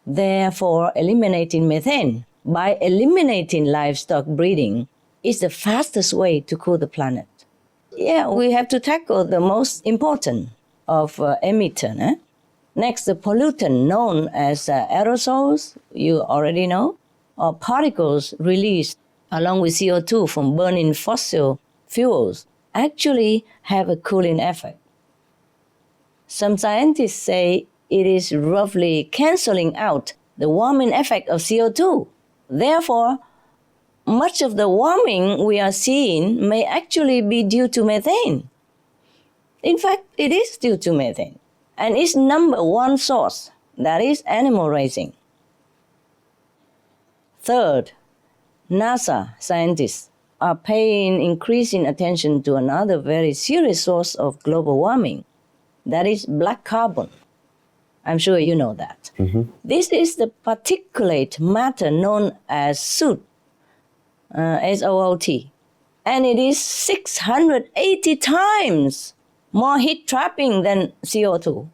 Therefore, eliminating methane by eliminating livestock breeding is the fastest way to cool the planet. Yeah, we have to tackle the most important of emitter. Next, the pollutant known as aerosols, you already know, or particles released along with CO2 from burning fossil fuels actually have a cooling effect. Some scientists say it is roughly canceling out the warming effect of CO2. Therefore, much of the warming we are seeing may actually be due to methane. In fact, it is due to methane, and its number one source, that is animal raising. Third, NASA scientists are paying increasing attention to another very serious source of global warming, that is black carbon. I'm sure you know that. This is the particulate matter known as soot, SOOT, and it is 680 times more heat trapping than CO2.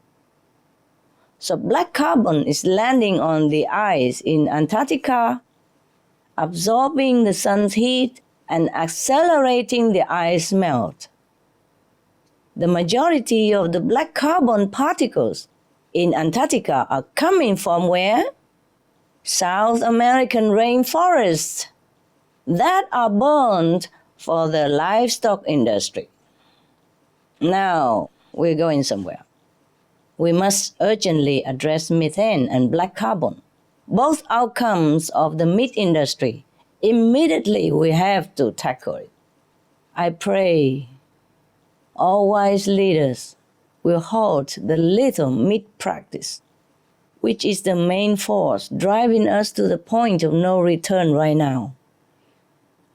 So black carbon is landing on the ice in Antarctica, absorbing the sun's heat and accelerating the ice melt. The majority of the black carbon particles in Antarctica are coming from where? South American rainforests that are burned for the livestock industry. Now we're going somewhere. We must urgently address methane and black carbon, both outcomes of the meat industry. Immediately we have to tackle it. I pray all wise leaders will halt the little meat practice, which is the main force driving us to the point of no return right now.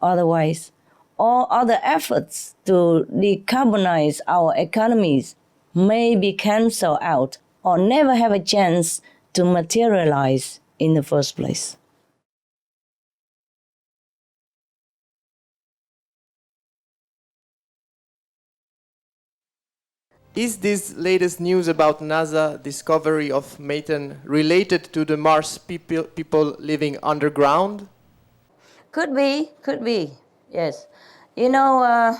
Otherwise, all other efforts to decarbonize our economies may be cancelled out or never have a chance to materialize in the first place. Is this latest news about NASA discovery of methane related to the Mars people living underground? Could be, yes. You know,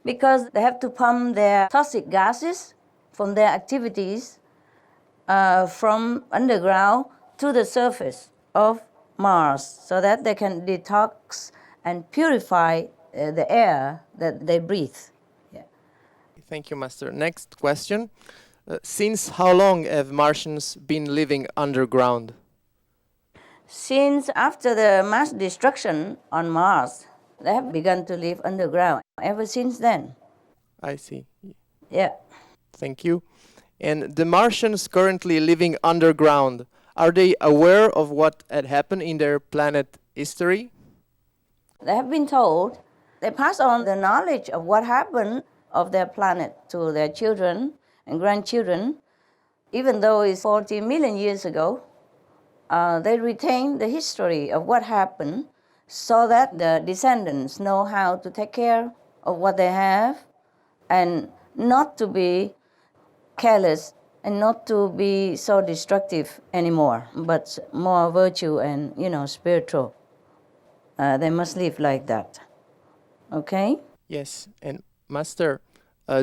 because they have to pump their toxic gases from their activities from underground to the surface of Mars so that they can detox and purify the air that they breathe. Yeah. Thank you, Master. Next question. Since how long have Martians been living underground? Since after the mass destruction on Mars, they have begun to live underground ever since then. I see. Yeah. Thank you. And the Martians currently living underground, are they aware of what had happened in their planet history? They have been told. They pass on the knowledge of what happened of their planet to their children and grandchildren. Even though it's 40 million years ago, they retain the history of what happened so that the descendants know how to take care of what they have and not to be careless and not to be so destructive anymore, but more virtue and, spiritual. They must live like that. Okay? Yes. And Master,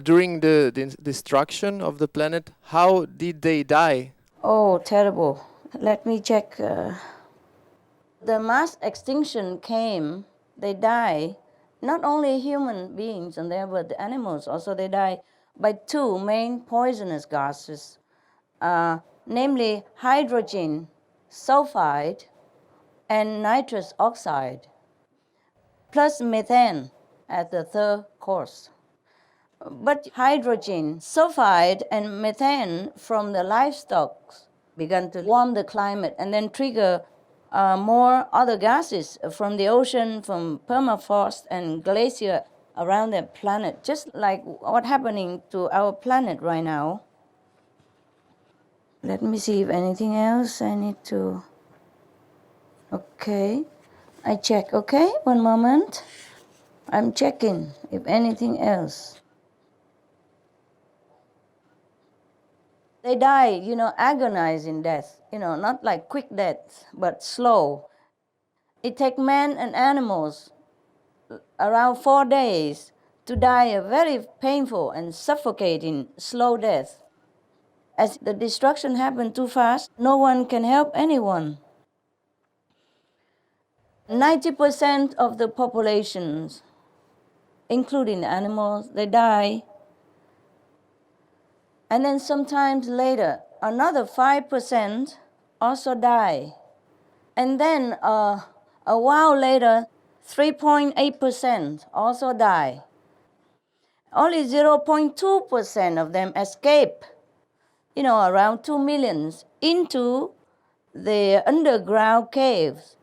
during the destruction of the planet, how did they die? Oh, terrible. Let me check. The mass extinction came, they die, not only human beings and there, but the animals also, they die by two main poisonous gases, namely hydrogen sulfide and nitrous oxide, plus methane as the third cause. But hydrogen sulfide and methane from the livestock began to warm the climate and then trigger more other gases from the ocean, from permafrost and glacier around the planet, just like what's happening to our planet right now. Let me see if anything else I need to... Okay, I check, okay? One moment. I'm checking if anything else. They die, agonizing death, not like quick death, but slow. It takes men and animals around 4 days to die a very painful and suffocating slow death. As the destruction happened too fast, no one can help anyone. 90% of the populations, including the animals, they die. And then sometimes later, another 5% also die. And then a while later, 3.8% also die. Only 0.2% of them escape, around 2 million, into the underground caves.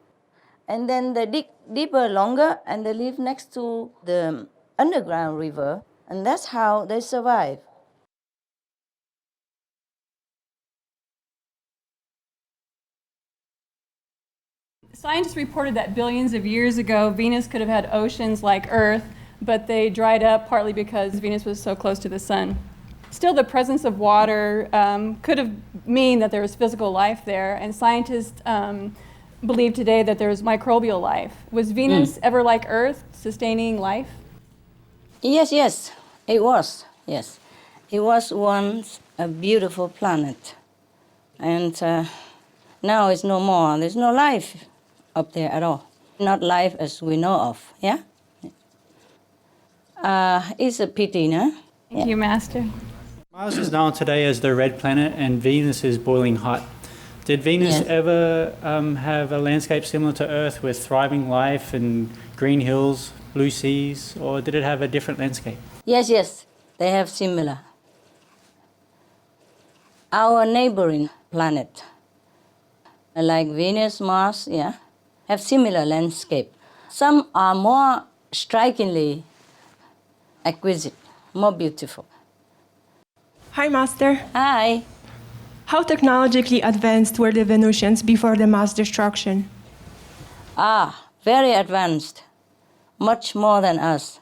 And then they dig deeper, longer, and they live next to the underground river. And that's how they survive. Scientists reported that billions of years ago, Venus could have had oceans like Earth, but they dried up partly because Venus was so close to the sun. Still, the presence of water could have mean that there was physical life there, and scientists believe today that there was microbial life. Was Venus ever like Earth, sustaining life? Yes, it was, yes. It was once a beautiful planet, and now it's no more. There's no life up there at all. Not life as we know of, yeah? It's a pity, no? Thank you, Master. Mars is known today as the red planet and Venus is boiling hot. Did Venus ever have a landscape similar to Earth with thriving life and green hills, blue seas, or did it have a different landscape? Yes, they have similar. Our neighboring planet, like Venus, Mars, have similar landscape. Some are more strikingly exquisite, more beautiful. Hi, Master. Hi. How technologically advanced were the Venusians before the mass destruction? Very advanced, much more than us.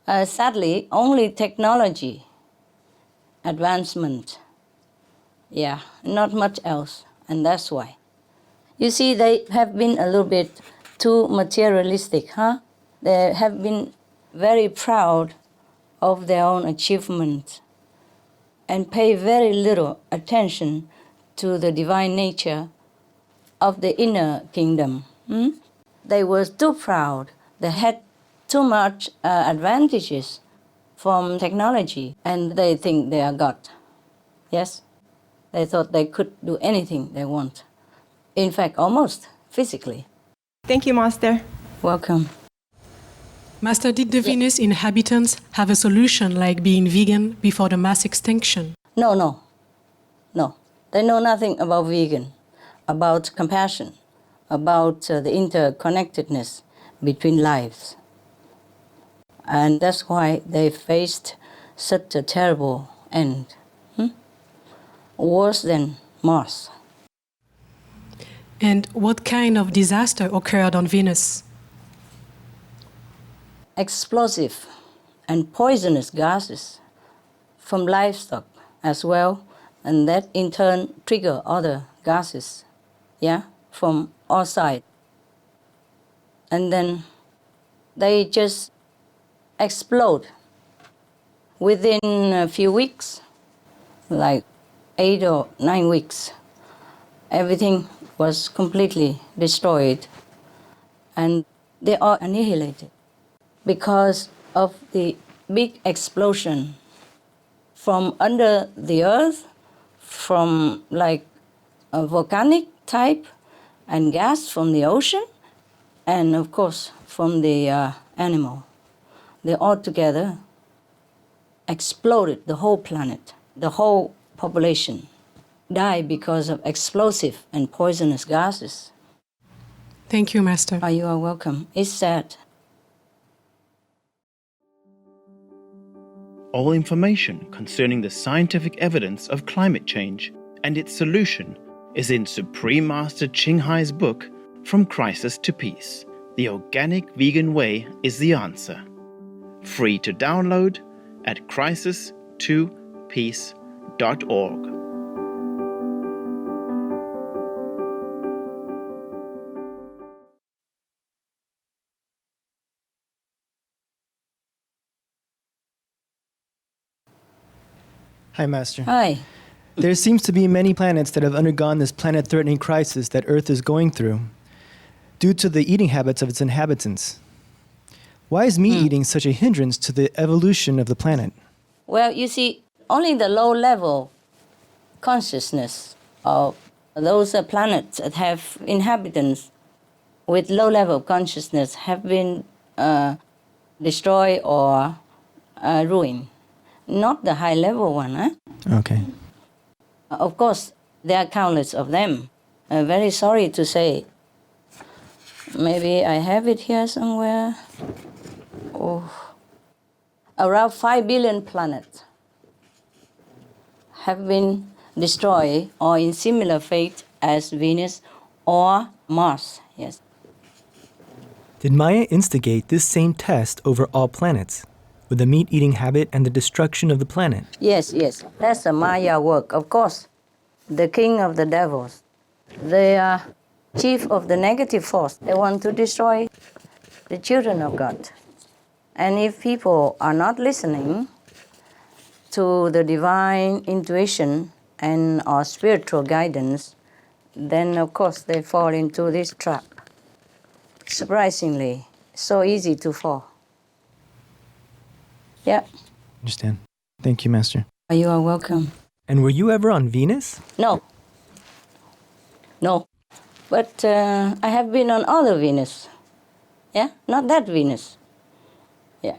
Sadly, only technology advancement. Not much else, and that's why. You see, they have been a little bit too materialistic, huh? They have been very proud of their own achievement and pay very little attention to the divine nature of the inner kingdom. They were too proud. They had too much advantages from technology, and they think they are God. Yes? They thought they could do anything they want. In fact, almost physically. Thank you, Master. Welcome. Master, did the Venus inhabitants have a solution like being vegan before the mass extinction? No. They know nothing about vegan, about compassion, about the interconnectedness between lives. And that's why they faced such a terrible end. Worse than Mars. And what kind of disaster occurred on Venus? Explosive and poisonous gases from livestock as well, and that in turn trigger other gases, from all sides. And then they just explode within a few weeks, like 8 or 9 weeks. Everything was completely destroyed, and they are annihilated because of the big explosion from under the earth, from like a volcanic type, and gas from the ocean, and of course from the animal. They all together exploded the whole planet. The whole population died because of explosive and poisonous gases. Thank you, Master. You are welcome. It's sad. All information concerning the scientific evidence of climate change and its solution is in Supreme Master Ching Hai's book, From Crisis to Peace. The Organic Vegan Way is the answer. Free to download at crisis2peace.org. Hi, Master. Hi. There seems to be many planets that have undergone this planet-threatening crisis that Earth is going through due to the eating habits of its inhabitants. Why is meat eating such a hindrance to the evolution of the planet? Well, you see, only the low-level consciousness of those planets that have inhabitants with low-level consciousness have been destroyed or ruined. Not the high-level one, eh? Okay. Of course, there are countless of them. Very sorry to say. Maybe I have it here somewhere. Oh. Around 5 billion planets have been destroyed or in similar fate as Venus or Mars, yes. Did Maya instigate this same test over all planets, with the meat-eating habit and the destruction of the planet? Yes, yes. That's the Maya work, of course. The king of the devils. They are chief of the negative force. They want to destroy the children of God. And if people are not listening to the divine intuition and our spiritual guidance, then of course they fall into this trap. Surprisingly, so easy to fall. Yeah. Understand. Thank you, Master. You are welcome. And were you ever on Venus? No. No. But I have been on other Venus. Yeah? Not that Venus. Yeah.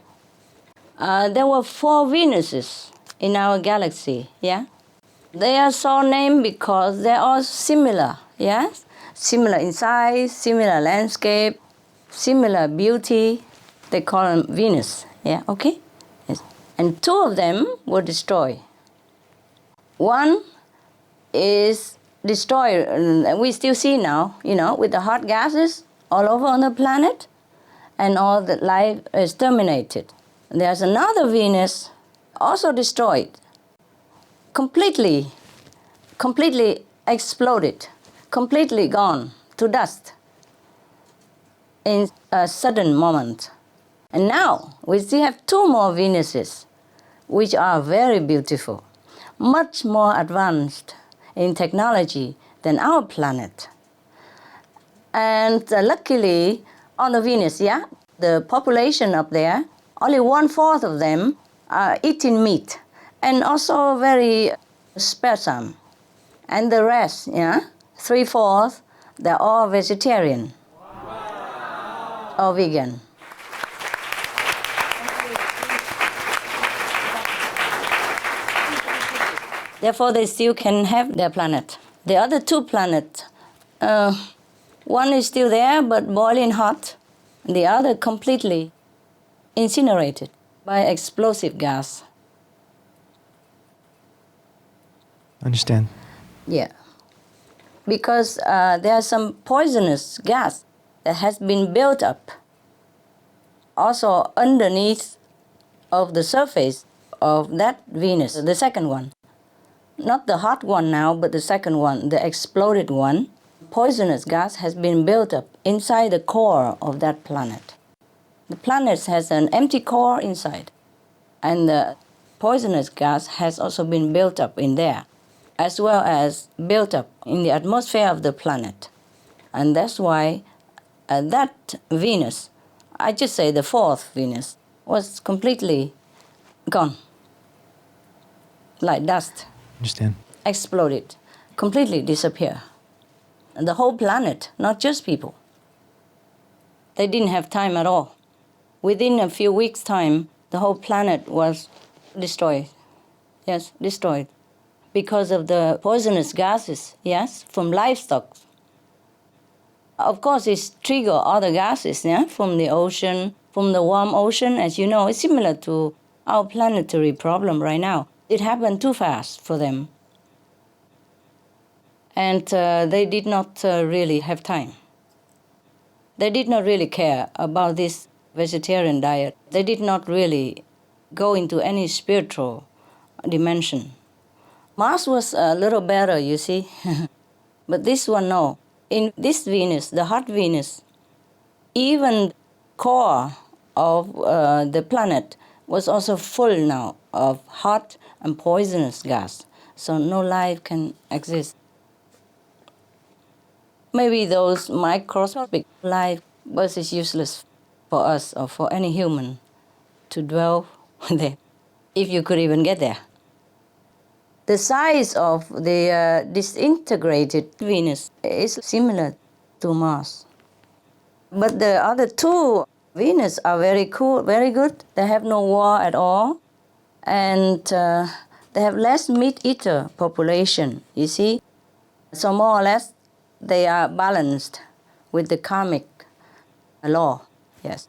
There were 4 Venuses in our galaxy. Yeah? They are so named because they are similar. Yes? Similar in size, similar landscape, similar beauty. They call them Venus. Yeah? Okay? Yes. And 2 of them were destroyed. One is destroyed, we still see now, with the hot gases all over on the planet, and all the life is terminated. There's another Venus also destroyed, completely exploded, completely gone to dust in a sudden moment. And now we still have 2 more Venuses, which are very beautiful, much more advanced in technology than our planet. And luckily, on the Venus, yeah, the population up there, only 1/4 of them are eating meat, and also very sparsome. And the rest, yeah, 3/4, they're all vegetarian or vegan. Therefore, they still can have their planet. The other 2 planets, one is still there but boiling hot, and the other completely incinerated by explosive gas. Understand. Yeah. Because there are some poisonous gas that has been built up also underneath of the surface of that Venus, the second one. Not the hot one now, but the second one, the exploded one. Poisonous gas has been built up inside the core of that planet. The planet has an empty core inside, and the poisonous gas has also been built up in there, as well as built up in the atmosphere of the planet. And that's why that Venus, I just say the 4th Venus, was completely gone, like dust. Understand. Exploded, completely disappear. And the whole planet, not just people. They didn't have time at all. Within a few weeks' time, the whole planet was destroyed. Yes, destroyed. Because of the poisonous gases, yes, from livestock. Of course, it's trigger other gases, yeah, from the ocean, from the warm ocean. As you know, it's similar to our planetary problem right now. It happened too fast for them. And they did not really have time. They did not really care about this vegetarian diet. They did not really go into any spiritual dimension. Mars was a little better, you see. But this one, no. In this Venus, the hot Venus, even core of the planet was also full now of hot and poisonous gas. So no life can exist. Maybe those microscopic life, but it's useless for us or for any human to dwell there, if you could even get there. The size of the disintegrated Venus is similar to Mars. But the other two Venus are very cool, very good. They have no war at all. And they have less meat-eater population, you see. So more or less, they are balanced with the karmic law, yes.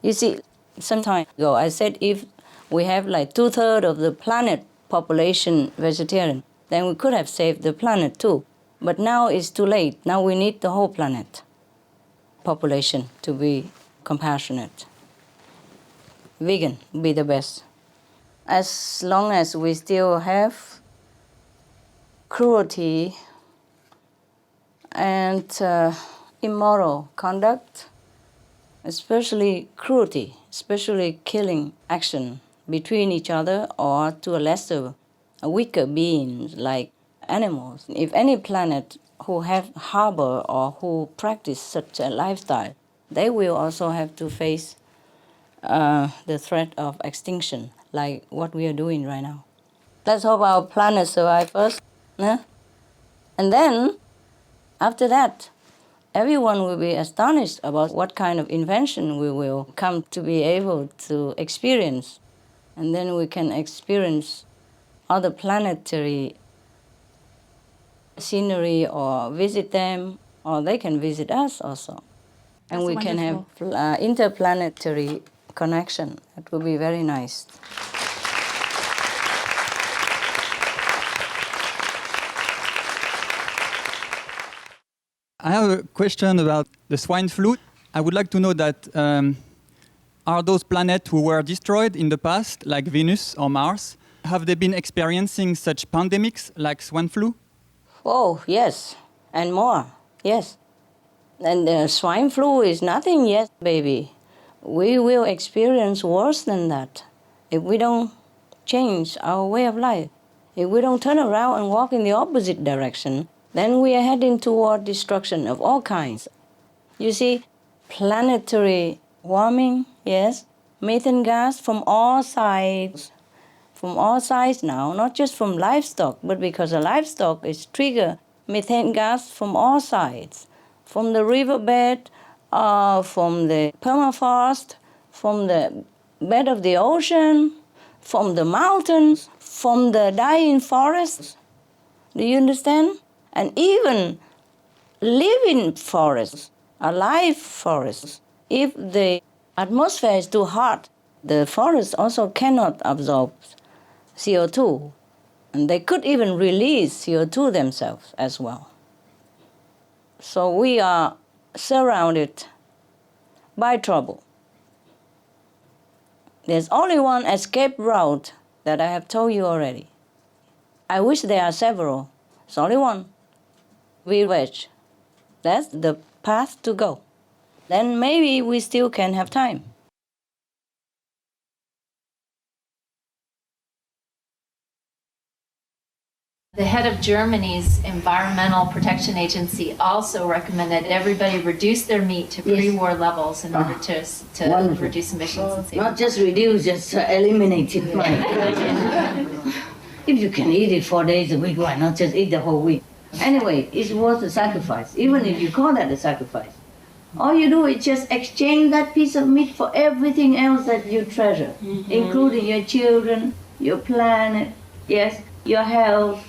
You see, some time ago, I said if we have like 2/3 of the planet population vegetarian, then we could have saved the planet too. But now it's too late. Now we need the whole planet population to be compassionate. Vegan would be the best. As long as we still have cruelty and immoral conduct, especially cruelty, especially killing action between each other or to a lesser, weaker beings like animals. If any planet who have harbor or who practice such a lifestyle, they will also have to face the threat of extinction, like what we are doing right now. Let's hope our planet survives first. And then, after that, everyone will be astonished about what kind of invention we will come to be able to experience. And then we can experience other planetary scenery or visit them, or they can visit us also. And we can have interplanetary connection. It will be very nice. I have a question about the swine flu. I would like to know that are those planets who were destroyed in the past, like Venus or Mars, have they been experiencing such pandemics like swine flu? Oh, yes, and more, yes. And the swine flu is nothing yet, baby. We will experience worse than that if we don't change our way of life. If we don't turn around and walk in the opposite direction, then we are heading toward destruction of all kinds. You see, planetary warming, yes, methane gas from all sides now, not just from livestock, but because the livestock is trigger methane gas from all sides, from the riverbed, from the permafrost, from the bed of the ocean, from the mountains, from the dying forests. Do you understand? And even living forests, alive forests, if the atmosphere is too hot, the forest also cannot absorb CO2. And they could even release CO2 themselves as well. So we are surrounded by trouble. There's only one escape route that I have told you already. I wish there are several. It's only one. We wedge. That's the path to go. Then maybe we still can have time. The head of Germany's Environmental Protection Agency also recommended everybody reduce their meat to pre-war levels in order to reduce emissions. And Not just reduce, just eliminate it. If you can eat it 4 days a week, why not just eat the whole week? Anyway, it's worth the sacrifice, even if you call that a sacrifice. All you do is just exchange that piece of meat for everything else that you treasure, including your children, your planet, yes, your health,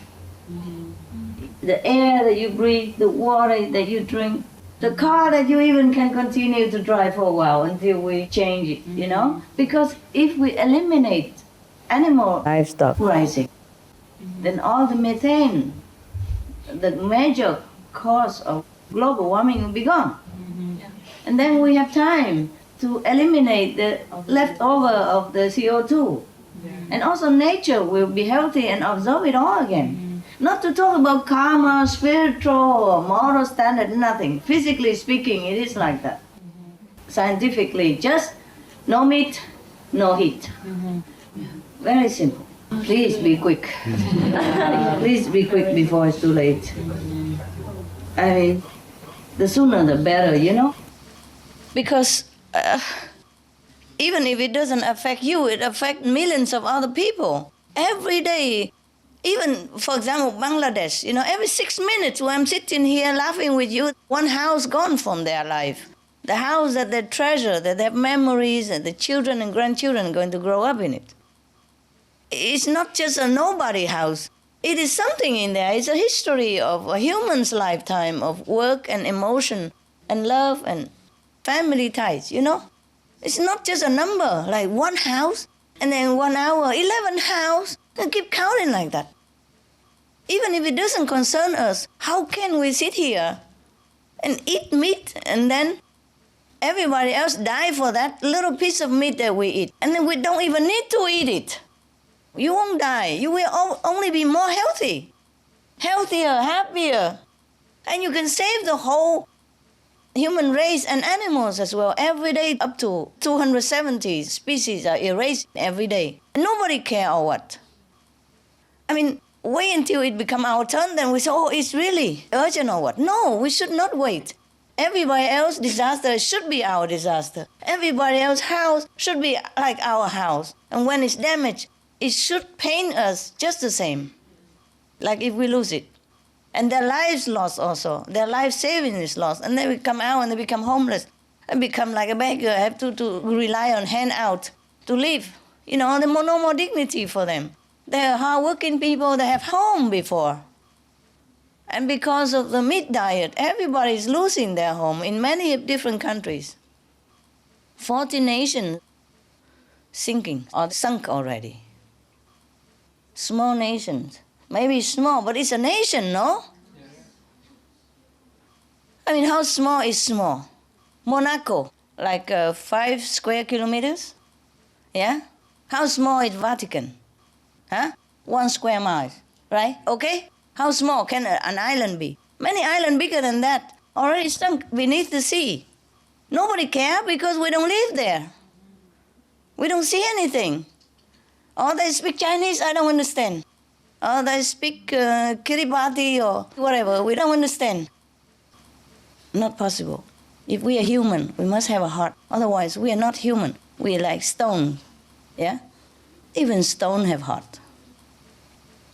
the air that you breathe, the water that you drink, the car that you even can continue to drive for a while until we change it, you know? Because if we eliminate animal livestock rising, then all the methane, the major cause of global warming, will be gone. And then we have time to eliminate the leftover of the CO2. And also nature will be healthy and absorb it all again. Not to talk about karma, spiritual or moral standard, nothing. Physically speaking, it is like that. Scientifically, just no meat, no heat. Very simple. Please be quick. Please be quick before it's too late. I mean, the sooner the better, you know? Because even if it doesn't affect you, it affects millions of other people. Every day, even, for example, Bangladesh, you know, every 6 minutes when I'm sitting here laughing with you, one house gone from their life. The house that they treasure, that they have memories, and the children and grandchildren are going to grow up in it. It's not just a nobody house. It is something in there. It's a history of a human's lifetime of work and emotion and love and family ties, you know? It's not just a number, like one house, and then 1 hour, 11 house, and keep counting like that. Even if it doesn't concern us, how can we sit here and eat meat and then everybody else die for that little piece of meat that we eat? And then we don't even need to eat it. You won't die. You will only be more healthy, healthier, happier. And you can save the whole human race and animals as well. Every day, up to 270 species are erased every day. Nobody care or what. I mean, wait until it become our turn, then we say, oh, it's really urgent or what? No, we should not wait. Everybody else's disaster should be our disaster. Everybody else's house should be like our house. And when it's damaged, it should pain us just the same, like if we lose it. And their lives lost also. Their life saving is lost. And they come out and they become homeless and become like a beggar, have to rely on handout to live. You know, there's no more dignity for them. They're hardworking people, they have home before. And because of the meat diet, everybody is losing their home in many different countries. 40 nations sinking or sunk already. Small nations. Maybe small, but it's a nation, no? Yes. I mean, how small is small? Monaco, like 5 square kilometers? Yeah? How small is Vatican? Huh? 1 square mile, right? Okay? How small can an island be? Many islands bigger than that, already sunk beneath the sea. Nobody cares because we don't live there. We don't see anything. Oh, they speak Chinese, I don't understand. Oh, they speak Kiribati or whatever, we don't understand. Not possible. If we are human, we must have a heart. Otherwise, we are not human. We are like stone, yeah? Even stone have heart,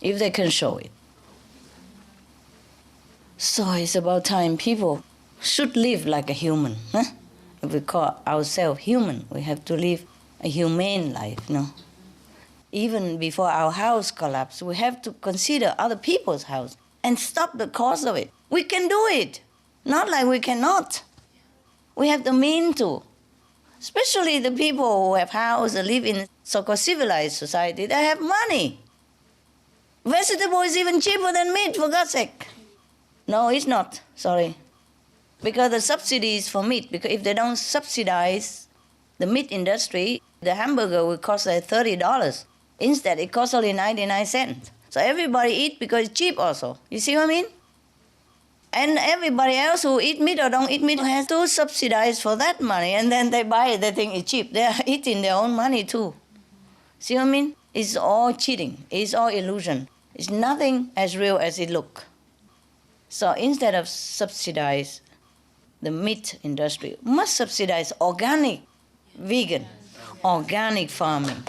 if they can show it. So it's about time people should live like a human. Huh? If we call ourselves human, we have to live a humane life, no? Even before our house collapses, we have to consider other people's house and stop the cause of it. We can do it. Not like we cannot. We have the means to. Especially the people who have house and live in so-called civilized society, they have money. Vegetable is even cheaper than meat, for God's sake. No, it's not. Sorry. Because the subsidy is for meat. Because if they don't subsidize the meat industry, the hamburger will cost like $30. Instead, it costs only 99 cents. So everybody eat because it's cheap also. You see what I mean? And everybody else who eat meat or don't eat meat has to subsidize for that money. And then they buy it, they think it's cheap. They're eating their own money too. See what I mean? It's all cheating. It's all illusion. It's nothing as real as it looks. So instead of subsidize the meat industry, must subsidize organic, vegan, organic farming.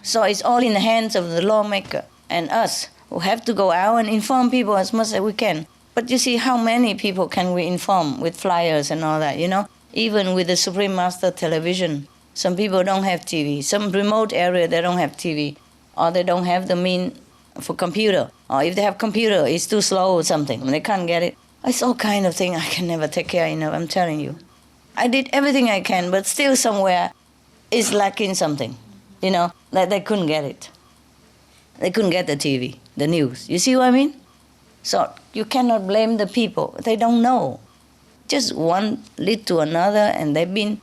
So it's all in the hands of the lawmaker and us who have to go out and inform people as much as we can. But you see, how many people can we inform with flyers and all that, you know? Even with the Supreme Master television, some people don't have TV. Some remote area, they don't have TV. Or they don't have the mean for computer. Or if they have computer, it's too slow or something. They can't get it. It's all kind of thing I can never take care enough, I'm telling you. I did everything I can, but still somewhere it's lacking something. You know, that they couldn't get it. They couldn't get the TV, the news. You see what I mean? So you cannot blame the people. They don't know. Just one lead to another, and they've been,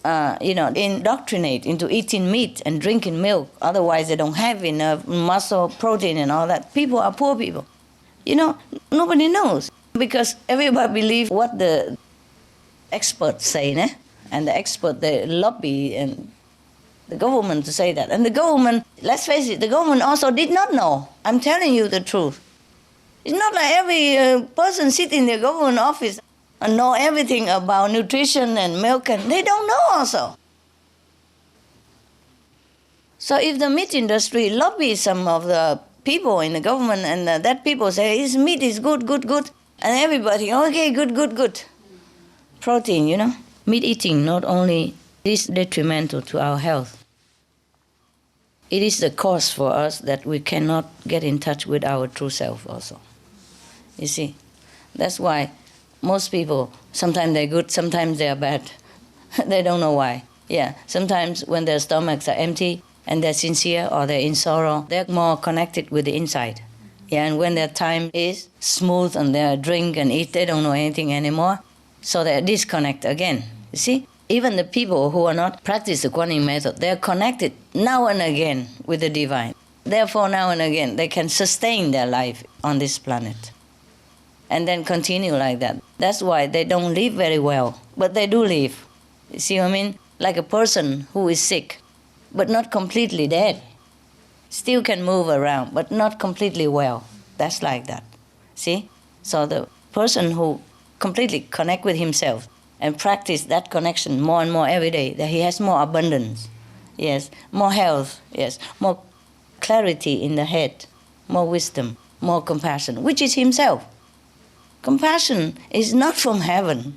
indoctrinated into eating meat and drinking milk. Otherwise, they don't have enough muscle, protein, and all that. People are poor people. You know, nobody knows because everybody believes what the experts say, né? And the expert, they lobby and the government to say that. And the government, let's face it, the government also did not know. I'm telling you the truth. It's not like every person sitting in the government office and know everything about nutrition and milk, and they don't know also. So if the meat industry lobbies some of the people in the government, and that people say, his meat is good, good, good, and everybody, okay, good, good, good. Protein, you know. Meat eating not only is detrimental to our health, it is the cause for us that we cannot get in touch with our true self also. You see, that's why most people, sometimes they're good, sometimes they're bad. They don't know why. Yeah, sometimes when their stomachs are empty and they're sincere or they're in sorrow, they're more connected with the inside. Yeah, and when their time is smooth and they drink and eat, they don't know anything anymore. So they disconnect again. You see, even the people who are not practice the Kuan Yin method, they're connected now and again with the divine. Therefore, now and again, they can sustain their life on this planet and then continue like that. That's why they don't live very well, but they do live. You see what I mean? Like a person who is sick, but not completely dead. Still can move around, but not completely well. That's like that. See? So the person who completely connect with himself and practice that connection more and more every day, that he has more abundance, yes, more health, yes, more clarity in the head, more wisdom, more compassion, which is himself. Compassion is not from heaven.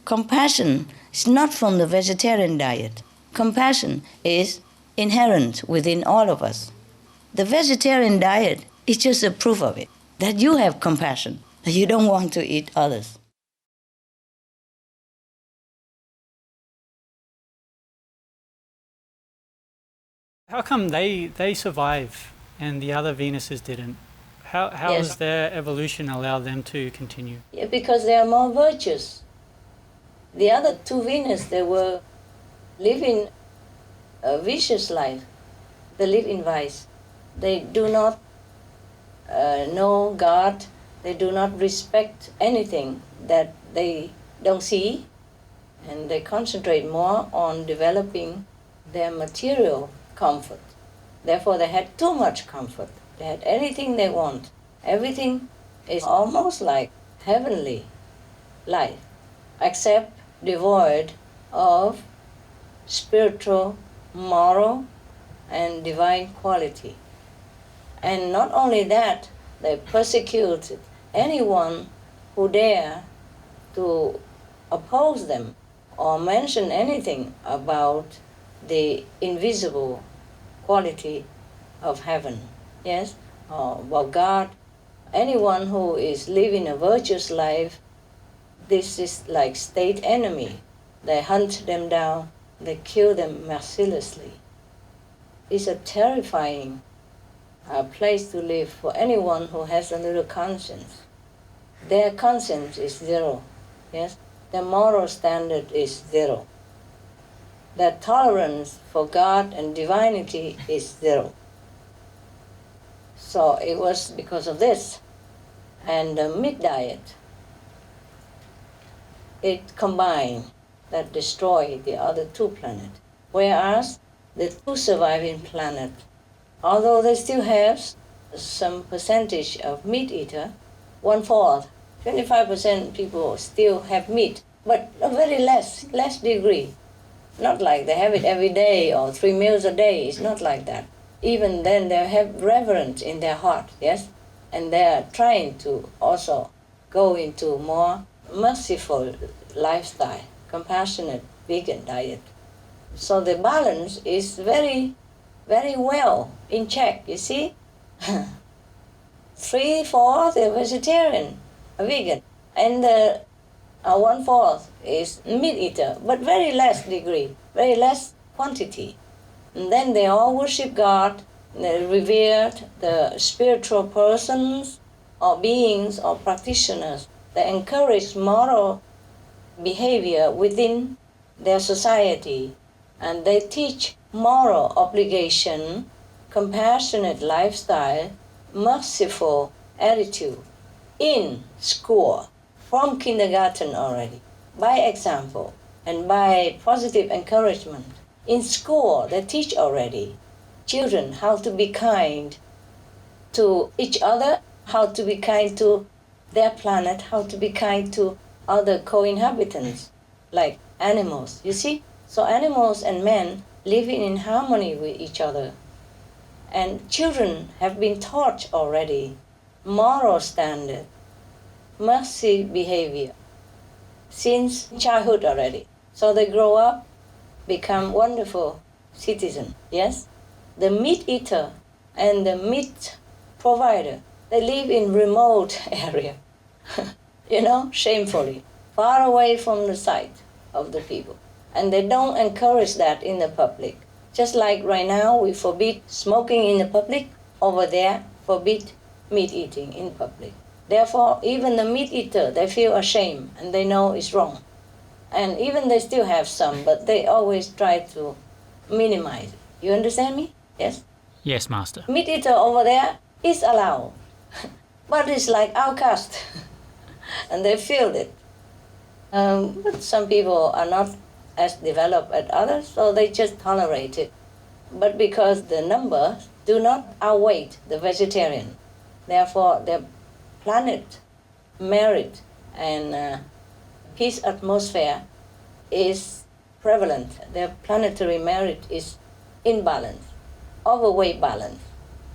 Compassion is not from the vegetarian diet. Compassion is inherent within all of us. The vegetarian diet is just a proof of it, that you have compassion, that you don't want to eat others. How come they survive and the other Venuses didn't? How Yes. has their evolution allowed them to continue? Yeah, because they are more virtuous. The other two Venus, they were living a vicious life. They live in vice. They do not know God. They do not respect anything that they don't see. And they concentrate more on developing their material comfort. Therefore, they had too much comfort. They had anything they want. Everything is almost like heavenly life, except devoid of spiritual, moral, and divine quality. And not only that, they persecuted anyone who dare to oppose them or mention anything about the invisible quality of heaven, yes, or about God. Anyone who is living a virtuous life, this is like state enemy. They hunt them down, they kill them mercilessly. It's a terrifying place to live for anyone who has a little conscience. Their conscience is zero, yes? Their moral standard is zero. Their tolerance for God and divinity is zero. So it was because of this. And the meat diet, it combined that destroyed the other two planets. Whereas the two surviving planets, although they still have some percentage of meat eater, 1/4, 25% people still have meat, but a very less degree. Not like they have it every day or 3 meals a day. It's not like that. Even then, they have reverence in their heart, yes? And they are trying to also go into more merciful lifestyle, compassionate vegan diet. So the balance is very, very well in check, you see? 3/4 are vegetarian, vegan, and 1/4 is meat eater, but very less degree, very less quantity. And then they all worship God, they revered the spiritual persons or beings or practitioners. They encourage moral behavior within their society, and they teach moral obligation, compassionate lifestyle, merciful attitude in school from kindergarten already, by example and by positive encouragement. In school, they teach already children how to be kind to each other, how to be kind to their planet, how to be kind to other co-inhabitants, like animals, you see? So animals and men living in harmony with each other. And children have been taught already moral standard, mercy behavior, since childhood already. So they grow up, become wonderful citizens, yes? The meat eater and the meat provider, they live in remote area, shamefully, far away from the sight of the people. And they don't encourage that in the public. Just like right now we forbid smoking in the public, over there forbid meat eating in public. Therefore, even the meat eater, they feel ashamed and they know it's wrong. And even they still have some, but they always try to minimize it. You understand me? Yes? Yes, Master. Meat eater over there is allowed, but it's like outcast, and they feel it. But some people are not as developed as others, so they just tolerate it. But because the numbers do not outweigh the vegetarian, therefore their planet merit and peace atmosphere is prevalent. Their planetary merit is in balance, overweight balance.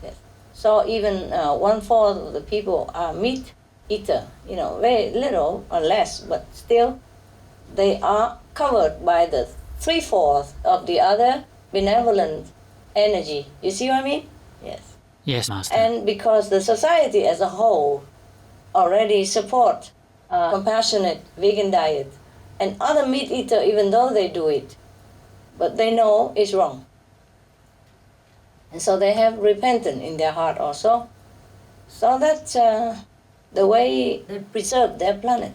Yes. So even 1/4 of the people are meat eater, very little or less, but still they are covered by the 3/4 of the other benevolent energy. You see what I mean? Yes. Yes, Master. And because the society as a whole already support compassionate vegan diet, and other meat eater, even though they do it, but they know it's wrong. And so they have repentance in their heart also. So that's the way they preserve their planet.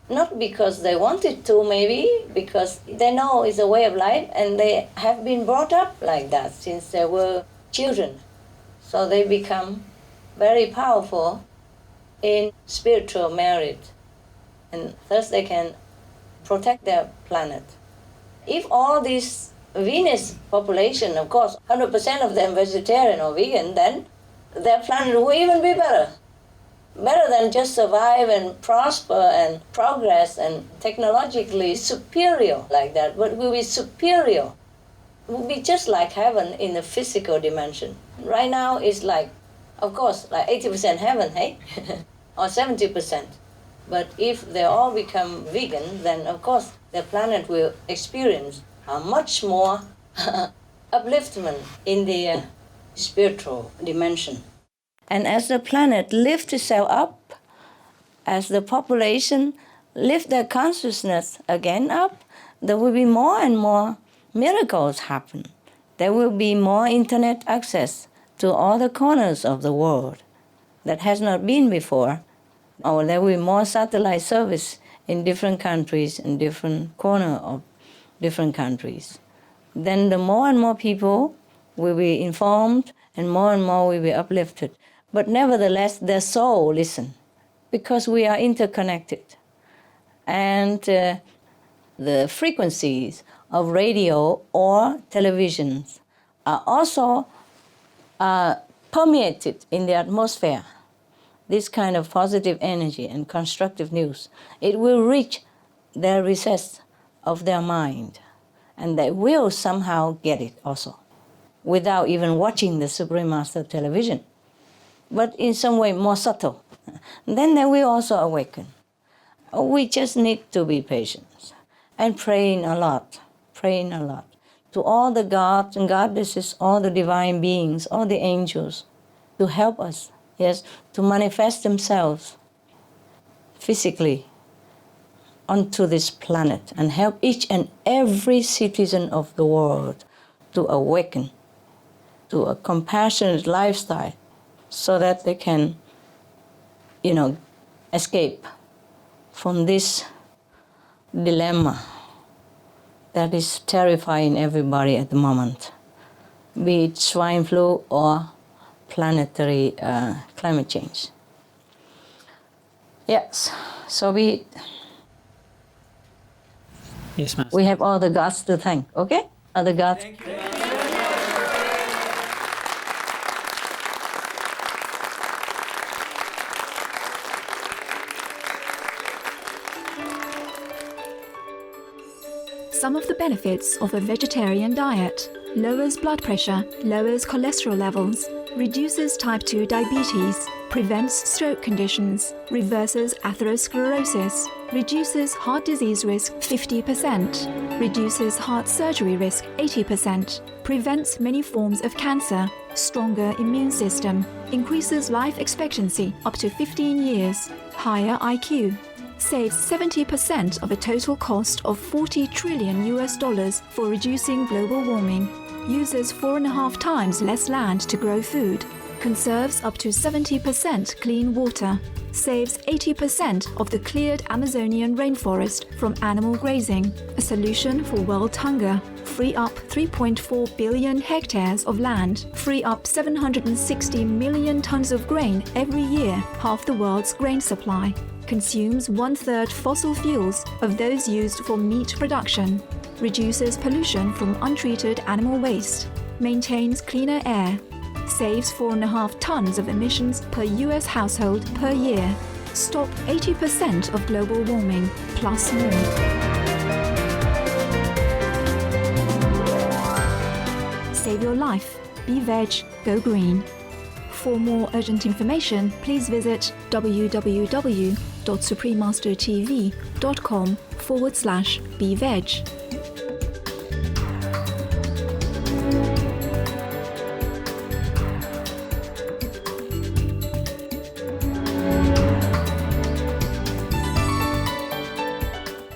Not because they wanted to, maybe, because they know it's a way of life and they have been brought up like that since they were children. So they become very powerful in spiritual merit, and thus they can protect their planet. If all this Venus population, of course, 100% of them vegetarian or vegan, then their planet will even be better. Better than just survive and prosper and progress and technologically superior like that, but will be superior. It will be just like heaven in the physical dimension. Right now it's like, of course, like 80% heaven, hey? Or 70%. But if they all become vegan, then of course the planet will experience a much more upliftment in the spiritual dimension. And as the planet lifts itself up, as the population lift their consciousness again up, there will be more and more miracles happen. There will be more internet access to all the corners of the world that has not been before. Or there will be more satellite service in different countries, in different corners of different countries. Then the more and more people will be informed and more will be uplifted. But nevertheless, their soul listen, because we are interconnected. And the frequencies of radio or televisions are also permeated in the atmosphere. This kind of positive energy and constructive news, it will reach the recess of their mind, and they will somehow get it also, without even watching the Supreme Master television, but in some way more subtle. Then they will also awaken. We just need to be patient and praying a lot to all the gods and goddesses, all the divine beings, all the angels, to help us, yes, to manifest themselves physically onto this planet and help each and every citizen of the world to awaken to a compassionate lifestyle so that they can, escape from this dilemma that is terrifying everybody at the moment, be it swine flu or planetary climate change. Yes, so Yes, Master. we have all the gods to thank, okay? Other gods. Some of the benefits of a vegetarian diet: lowers blood pressure, lowers cholesterol levels, reduces type 2 diabetes, prevents stroke conditions, reverses atherosclerosis, reduces heart disease risk 50%, reduces heart surgery risk 80%, prevents many forms of cancer, stronger immune system, increases life expectancy up to 15 years, higher IQ, saves 70% of a total cost of $40 trillion for reducing global warming, uses 4.5 times less land to grow food, conserves up to 70% clean water, saves 80% of the cleared Amazonian rainforest from animal grazing, a solution for world hunger, free up 3.4 billion hectares of land, free up 760 million tons of grain every year, half the world's grain supply, consumes 1/3 fossil fuels of those used for meat production, reduces pollution from untreated animal waste, maintains cleaner air, saves 4.5 tons of emissions per US household per year, stop 80% of global warming, plus more. Save your life. Be veg, go green. For more urgent information, please visit www.suprememastertv.com/beveg.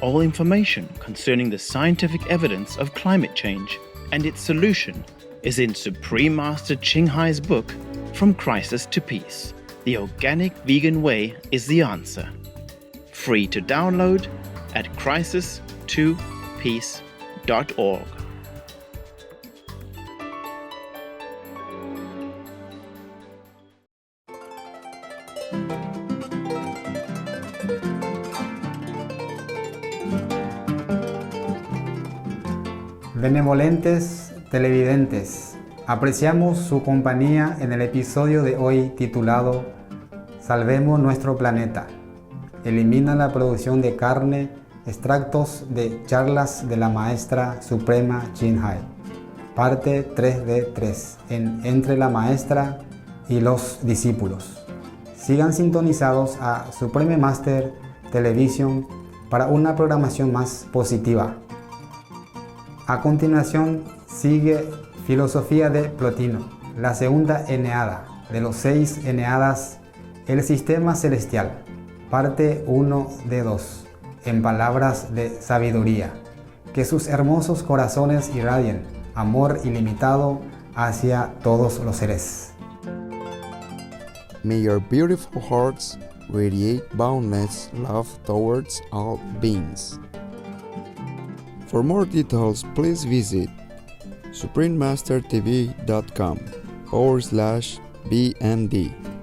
All information concerning the scientific evidence of climate change and its solution is in Supreme Master Ching Hai's book, From Crisis to Peace. The Organic Vegan Way is the Answer. Free to download at crisis2peace.org. Benevolentes televidentes, apreciamos su compañía en el episodio de hoy titulado Salvemos nuestro planeta. Elimina la producción de carne, extractos de charlas de la maestra suprema Ching Hai. Parte 3 de 3 en Entre la maestra y los discípulos. Sigan sintonizados a Supreme Master Television para una programación más positiva. A continuación sigue Filosofía de Plotino, la segunda eneada de los 6 eneadas, el sistema celestial, parte 1 de 2, en palabras de sabiduría. Que sus hermosos corazones irradien amor ilimitado hacia todos los seres. May your beautiful hearts radiate boundless love towards all beings. For more details, please visit suprememastertv.com/BMD.